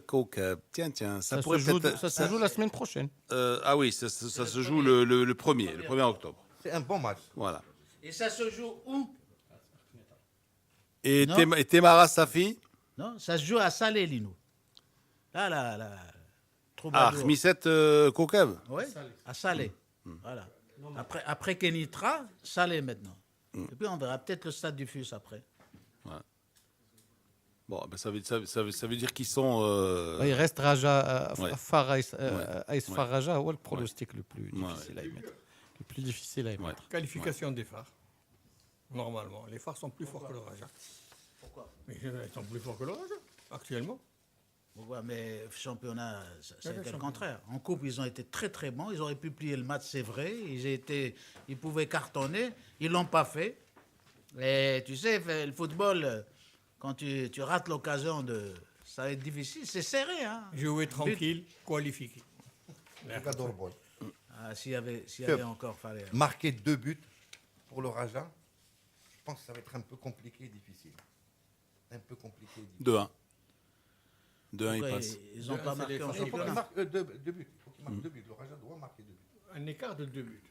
Kokab. Tiens, ça Ça pourrait se joue- peut-être. ça se joue la semaine prochaine. Ah oui, ça se joue le 1er octobre. C'est un bon match. Voilà. Et ça se joue où? Et Non. Temara Safi. Non, ça se joue à Salé, Lino. Là. Ah, Troubadour. Khmisset Kokab. Oui, à Salé. Voilà. Après Kenitra, Salé maintenant. Et puis on verra peut-être le stade du Fus après. Ouais. Bon, ben ça veut dire qu'ils sont. Il reste Raja, Ouais. Farais, Ouais. Aïs Ouais. Faraja, ou le pronostic le plus Ouais. difficile à émettre. Le plus difficile à émettre. Qualification des phares. Normalement, les phares sont plus forts que le Raja. Pourquoi? Mais ils sont plus forts que le Raja, actuellement. Pourquoi? Mais championnat, c'est Ouais, le championnat. contraire. En coupe, ils ont été très très bons. Ils auraient pu plier le match, c'est vrai. Ils pouvaient cartonner. Ils l'ont pas fait. Et tu sais, le football, quand tu rates l'occasion de, ça va être difficile. C'est serré, hein. Jouer tranquille, qualifié. Ah, s'il y avait encore fallait. Marquer 2 buts pour le Raja, je pense que ça va être un peu compliqué et difficile. Un peu compliqué et difficile. 2-1. 2-1, il Pourquoi passe. ils n'ont pas marqué en Il faut qu'il championnat. marque 2 buts. Il faut qu'il marque 2 buts. Le Raja doit marquer 2 buts. Un écart de 2 buts.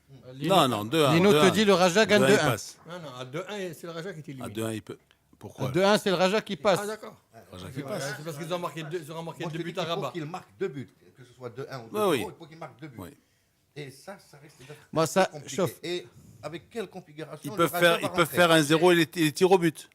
Non, 2-1. Lino te dit le Raja gagne 2-1. passe. Non, à 2-1, c'est le Raja qui est éliminé. À 2-1, il peut. Pourquoi? 2-1, c'est le Raja qui passe. Ah, d'accord. Raja qui passe. C'est parce qu'ils ont marqué 2 Moi, je te buts dis à qu'il faut Rabat. qu'il marque 2 buts. Que ce soit 2-1 ou 2-0, Oui, oui. il faut qu'il marque 2 buts. Oui. Et ça risque d'être Moi, ça, compliqué. chauffe. Et avec quelle configuration Ils le peuvent Raja faire, va ils peuvent rentrer faire un 0 et les tirs au but.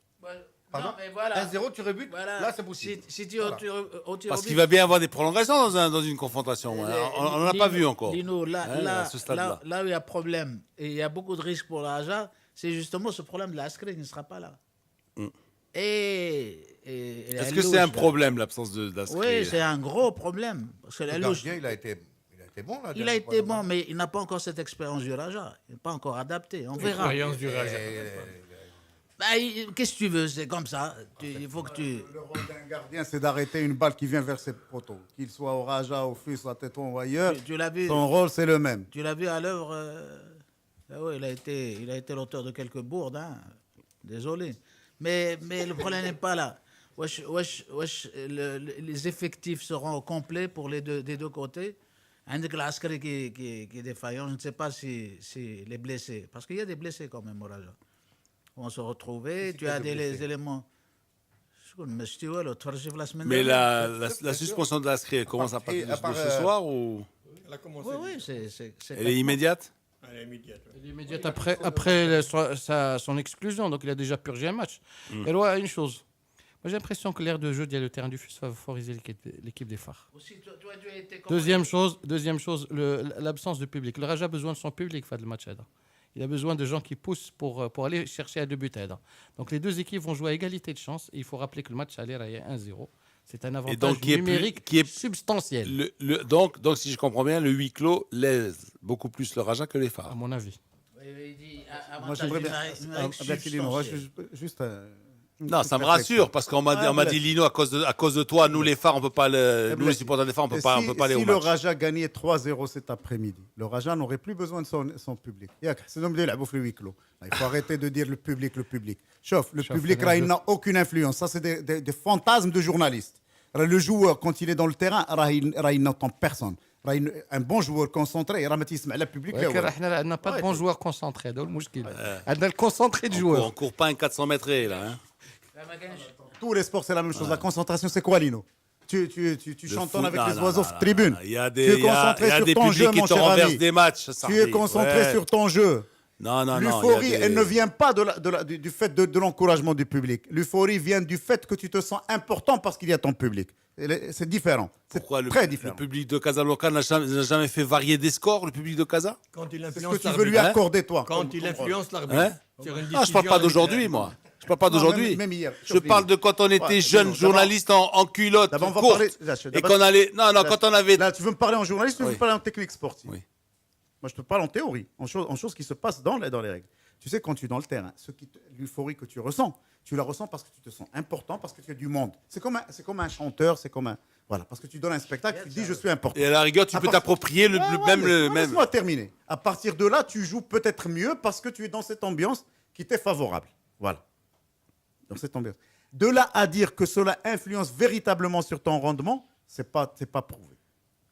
Pardon Non, mais voilà. 1-0, tu rebutes. Voilà. Là, c'est possible. Si tu au tir au Parce but- qu'il va bien y avoir des prolongations dans une confrontation. On n'en a pas vu encore. Lino, Hein, à ce stade-là. là où il y a problème, et il y a beaucoup de risques pour le Raja, c'est justement ce problème de l'Ascri qui ne sera pas là. Mm. Et Est-ce que c'est un problème, l'absence d'Ascri? Oui, c'est un gros problème. Parce que Le la Louche, gardien, il a été bon. Là, il a été bon, mais il n'a pas encore cette expérience du Raja. Il n'est pas encore adapté. On verra. L'expérience du Raja. Bah, qu'est-ce que tu veux? C'est comme ça. Il faut que tu... Le rôle d'un gardien, c'est d'arrêter une balle qui vient vers ses poteaux. Qu'il soit au Raja, au Fus, à Téton ou ailleurs, Tu l'as vu, son rôle, c'est le même. tu l'as vu à l'œuvre. Ah ouais, il a été l'auteur de quelques bourdes. Hein. Désolé. Mais le problème n'est pas là. Les effectifs seront complets pour des deux côtés. Avec l'Ascari qui est défaillant, je ne sais pas si les blessés, parce qu'il y a des blessés quand même au Raja, vont se retrouver. Tu as des éléments. Mais la suspension de l'Ascri, elle commence à partir de ce soir ou Elle a commencé. Oui, c'est. elle est immédiate? Elle est immédiate. ouais. Il est immédiat après son exclusion, donc il a déjà purgé un match. Et là, une chose. Moi, j'ai l'impression que l'aire de jeu le terrain du Fus va favoriser l'équipe des phares. Aussi, toi, tu as été Deuxième chose, l'absence de public. Le Raja a besoin de son public, fait le match. Il a besoin de gens qui poussent pour aller chercher à 2 buts. Donc les deux équipes vont jouer à égalité de chance. Et il faut rappeler que le match allait à 1-0. C'est un avantage numérique substantiel. Donc, si je comprends bien, le huis clos lèse beaucoup plus le Raja que les phares. À mon avis. Moi, j'aimerais bien. Juste. Non, ça me rassure parce qu'on m'a dit Lino à cause de toi, nous les phares, on peut pas nous les supporters des phares, on peut pas aller au Si match. le Raja gagnait 3-0 cet après-midi, le Raja n'aurait plus besoin de son public. C'est comme le huis clos. Il faut arrêter de dire le public. Chauffe, le public, là, il n'a aucune influence. Ça, c'est des fantasmes de journalistes. Le joueur, quand il est dans le terrain, il n'entend personne. Un bon joueur concentré, il le public. On n'a pas de bons joueurs concentrés. C'est le problème. On a le concentré de joueurs. On court pas un 400 mètres là. Hein. Tous les sports, c'est la même chose. La concentration, c'est quoi, Lino? Tu chantonnes avec les oiseaux de tribune. Il y a Tu es concentré sur ton jeu, mon cher ami. des matchs. Tu es concentré sur ton jeu. Non. L'euphorie, elle ne vient pas du fait de l'encouragement du public. L'euphorie vient du fait que tu te sens important parce qu'il y a ton public. C'est différent. C'est très différent. Le public de Casablanca n'a jamais fait varier des scores, le public de Casa? Quand il C'est ce influence que tu veux lui accorder, toi. Quand il influence l'arbitre. Hein? Sur une Je parle décision pas d'aujourd'hui, arbitraire. moi. Je parle pas d'aujourd'hui. Même hier. Je parle de quand on était jeunes journalistes en culotte D'abord, on va courte parler. et qu'on allait. Non, quand on avait. Là, tu veux me parler en journaliste, tu veux Oui. me parler en technique sportive. Oui. Moi, je te parle en théorie, en choses qui se passent dans les règles. Tu sais, quand tu es dans le terrain, l'euphorie que tu la ressens parce que tu te sens important, parce que tu as du monde. C'est comme un chanteur, voilà, parce que tu donnes un spectacle, tu dis je suis important. Et à la rigueur, tu peux t'approprier le même. Laisse-moi terminer. À partir de là, tu joues peut-être mieux parce que tu es dans cette ambiance qui t'est favorable. Voilà. Dans cette ambiance. De là à dire que cela influence véritablement sur ton rendement, c'est pas prouvé.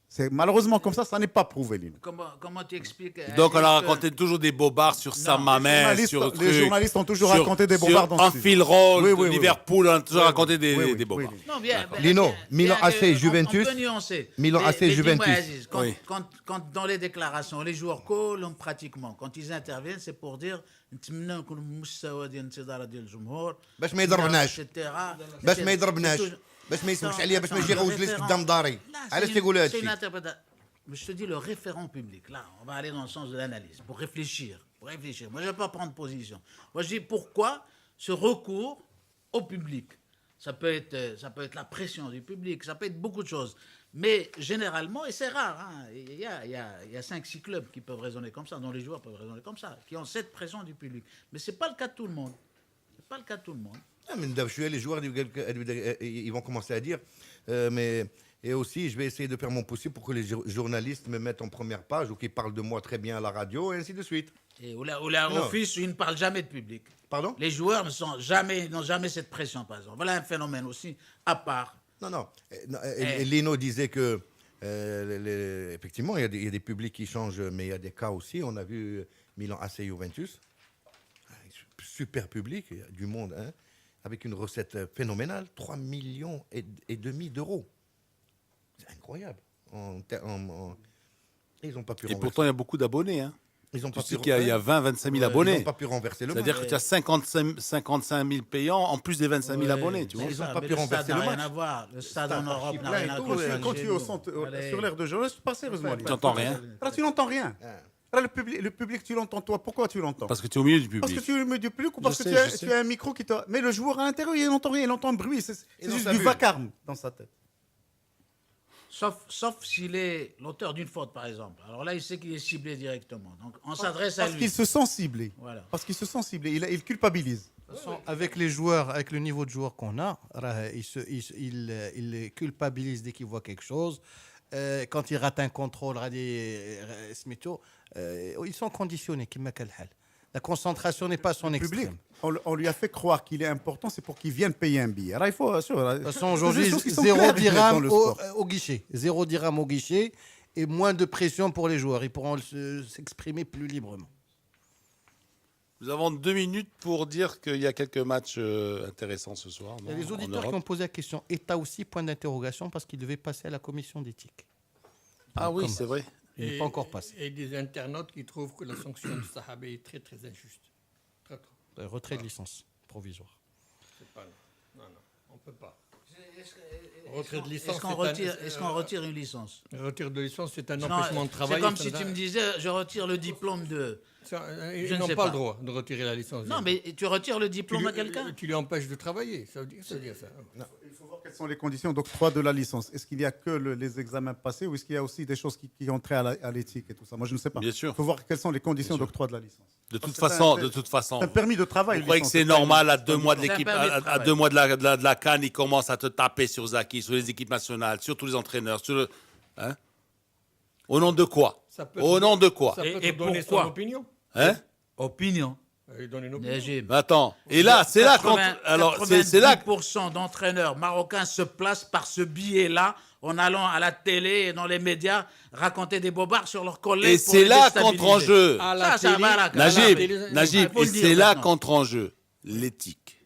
C'est malheureusement comme ça n'est pas prouvé, Lino. Comment tu expliques Donc on a raconté toujours des bobards sur Sam Mamet, sur les journalistes ont toujours raconté des bobards dans en Phil Roll, oui, Liverpool, on a toujours raconté des bobards. Non, bien, Lino, Milan AC, Juventus. On peut nuancer. Milan AC, Juventus. Aziz, quand dans les déclarations, les joueurs collent pratiquement, quand ils interviennent, c'est pour dire نتمنى نكونوا بمستوى ديال الانتظار ديال الجمهور باش ما يضربناش باش ما يسمعش عليا باش ما يجي يغوز لي قدام داري علاش تيقولوا هذا الشيء Je te dis le référent public. Là, on va aller dans le sens de l'analyse pour réfléchir. Moi, je ne vais pas prendre position. Moi, je dis pourquoi ce recours au public. Ça peut être la pression du public, ça peut être beaucoup de choses. Mais généralement, et c'est rare, hein, il y a 5-6 clubs qui peuvent raisonner comme ça, dont les joueurs peuvent raisonner comme ça, qui ont cette pression du public. Mais ce n'est pas le cas de tout le monde. C'est pas le cas de tout le monde. Les joueurs, ils vont commencer à dire, mais... Et aussi, je vais essayer de faire mon possible pour que les journalistes me mettent en première page ou qu'ils parlent de moi très bien à la radio, et ainsi de suite. Et au fils, ils ne parlent jamais de public. Pardon ? Les joueurs n'ont jamais cette pression, par exemple. Voilà un phénomène aussi à part. Non. Lino disait que, effectivement, il y a des publics qui changent, mais il y a des cas aussi. On a vu Milan AC Juventus, super public, il y a du monde, hein, avec une recette phénoménale, 3,5 millions d'euros. C'est incroyable. Ils n'ont pas pu. Et pourtant, il y a beaucoup d'abonnés. Hein. Ils ont pas pu. Il y a 20-25 000 abonnés. Ils n'ont pas pu renverser le match. C'est-à-dire que tu as 55 000 payants en plus des 25 000 abonnés. Tu vois. Ils n'ont pas pu renverser le match. Ça n'a rien à voir. Le stade en Europe n'a rien à voir. Quand tu es au centre, sur l'aire de jeu, pas sérieusement. Tu n'entends rien. Alors, tu n'entends rien. Le public, tu l'entends toi. Pourquoi tu l'entends ? Parce que tu es au milieu du public. Parce que tu es au milieu du public ou parce que tu as un micro qui te. Mais le joueur à l'intérieur, il n'entend rien. Il entend le bruit. C'est juste du vacarme dans sa tête. Sauf s'il est l'auteur d'une faute, par exemple. Alors là, il sait qu'il est ciblé directement. Donc, on s'adresse à lui. Parce qu'il se sent ciblé. Voilà. Parce qu'il se sent ciblé. Il culpabilise. De toute façon, avec les joueurs, avec le niveau de joueur qu'on a, il culpabilise dès qu'il voit quelque chose. Quand il rate un contrôle, ils sont conditionnés. La concentration n'est pas son extrême. On lui a fait croire qu'il est important, c'est pour qu'il vienne payer un billet. Alors, il faut, de toute façon, aujourd'hui, 0 dirham au guichet. 0 dirham au guichet et moins de pression pour les joueurs. Ils pourront s'exprimer plus librement. Nous avons 2 minutes pour dire qu'il y a quelques matchs intéressants ce soir. Il y a des auditeurs qui ont posé la question. État aussi, point d'interrogation, parce qu'il devait passer à la commission d'éthique. Ah oui, c'est vrai. Il n'est pas encore passé. Et des internautes qui trouvent que la sanction du Sahabé est très très injuste. Très, très. Retrait de licence provisoire. C'est pas non, on ne peut pas. Retrait de licence. Est-ce qu'on retire une licence ? Le retire de licence, c'est un empêchement de travail. C'est comme si tu me disais, je retire le diplôme de. Ils n'ont pas le droit de retirer la licence. Non, mais tu retires le diplôme à quelqu'un ? Tu lui empêches de travailler. Ça veut dire ça. Non. Il faut voir quelles sont les conditions d'octroi de la licence. Est-ce qu'il n'y a que les examens passés ou est-ce qu'il y a aussi des choses qui ont trait à l'éthique et tout ça ? Moi, je ne sais pas. Bien sûr. Il faut voir quelles sont les conditions d'octroi de la licence. De toute façon. Un permis de travail. Vous croyez que c'est normal à 2 mois de l'équipe, à 2 mois de la CAN, ils commencent à te taper sur Zaki, sur les équipes nationales, sur tous les entraîneurs, sur le. Hein ? Au nom de quoi ? Au nom de quoi ? Et pourquoi ? Opinion. Hein ? Opinion. Attends. Et là, c'est là quand. Alors, c'est là. 90% d'entraîneurs marocains se placent par ce biais-là, en allant à la télé et dans les médias raconter des bobards sur leurs collègues. Et c'est là qu'entre en jeu. Najib, et c'est là qu'entre en jeu l'éthique.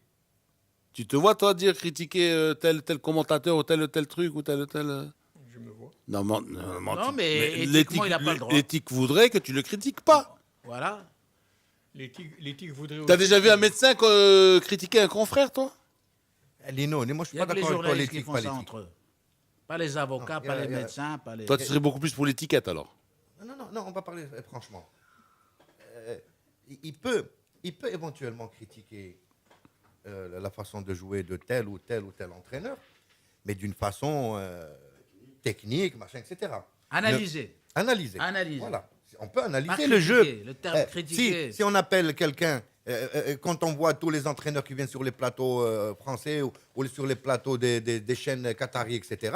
Tu te vois, toi, critiquer tel commentateur ou tel truc ou tel. Je me vois. Non, mais éthiquement, il n'a pas le droit. L'éthique voudrait que tu le critiques pas. Voilà. L'éthique voudrait. T'as déjà vu un médecin critiquer un confrère, toi ? Lino, moi je suis pas d'accord avec toi, l'éthique, pas l'éthique. Entre eux. Pas les avocats, pas les médecins, pas les. Toi, tu serais beaucoup plus pour l'étiquette alors ? Non, on va parler franchement. Il peut éventuellement critiquer la façon de jouer de tel ou tel entraîneur, mais d'une façon technique, machin, etc. Analyser. Voilà. on peut analyser Pas le jeu. critiquer, le terme critiquer. Si on appelle quelqu'un, quand on voit tous les entraîneurs qui viennent sur les plateaux français ou sur les plateaux des chaînes qatari, etc.,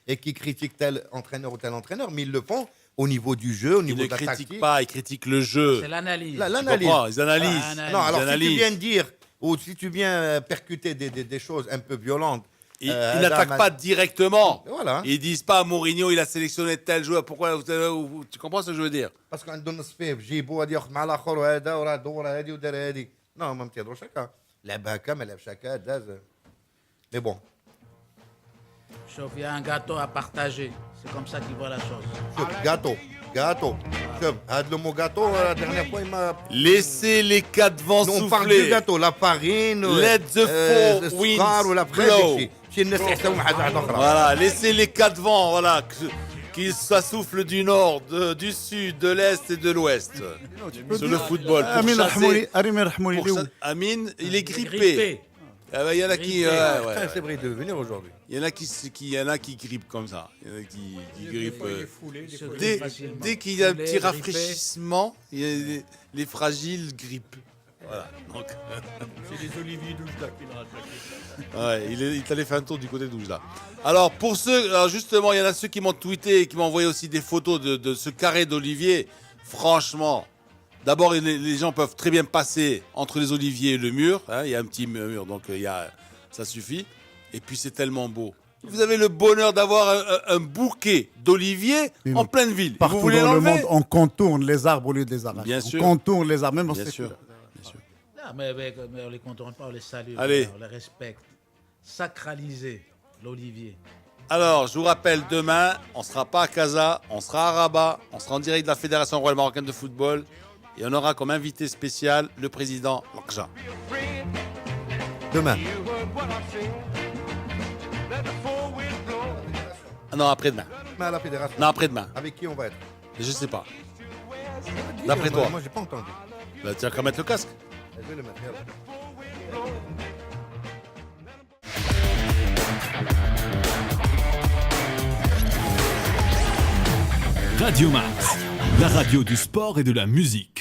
et qui critiquent tel entraîneur ou tel entraîneur, mais ils le font au niveau du jeu, au niveau de la tactique. Ils ne critiquent pas, ils critiquent le jeu. C'est l'analyse. L'analyse. Ils analysent. Non, alors ils si tu viens dire, ou si tu viens percuter des choses un peu violentes, ils n'attaquent pas directement. Voilà. Ils disent pas Mourinho, il a sélectionné tel joueur. Pourquoi tu comprends ce que je veux dire? Parce qu'عندهم نصفين جيبوا هذا ياخذ مع الاخر وهذا وراه دور هذه ودار هذه. Non, ما متيهضروش هكا. لعب هكا ما لعبش هكا داز. Mais bon. Sauf il y a un gâteau à partager. C'est comme ça qu'il voit la chose. شوف gâteau. شوف هذا le mot gâteau la dernière fois il m'a. Laissez les quatre vents souffler. On parle du gâteau, la farine. Let the four winds blow. Voilà, laissez les quatre vents, voilà, qu'ils ça souffle du nord, du sud, de l'est et de l'ouest sur le football. Amine, il est grippé. Il y en a qui. C'est vrai de venir aujourd'hui. Il y en a qui grippent comme ça. Il y en a qui grippent. Dès qu'il y a un petit rafraîchissement, les fragiles grippent. Voilà. Donc... C'est les oliviers d'Oujda qui le ratent. Ouais, il est allé faire un tour du côté d'Oujda. Alors, pour ceux, alors justement, il y en a ceux qui m'ont tweeté et qui m'ont envoyé aussi des photos de ce carré d'olivier. Franchement, d'abord, les gens peuvent très bien passer entre les oliviers et le mur. Hein, il y a un petit mur, donc ça suffit. Et puis, c'est tellement beau. Vous avez le bonheur d'avoir un bouquet d'oliviers en pleine ville. Partout vous voulez dans le monde, l'enlever? on contourne les arbres au lieu de les arracher. Bien sûr. On contourne les arbres, même Bien en sûr. Non, mais on les contourne pas, on les salue, Allez. on les respecte. Sacraliser l'olivier. Alors, je vous rappelle, demain, on ne sera pas à Casa, on sera à Rabat, on sera en direct de la Fédération Royale Marocaine de Football et on aura comme invité spécial le président Lakja. Demain. Ah non, après-demain. À la fédération. Non, après-demain. Avec qui on va être? Je sais pas. D'après toi. Moi, j'ai pas entendu. Bah, tu vas qu'à mettre le casque. Je vais le mettre. Regarde. Radio Max, la radio du sport et de la musique.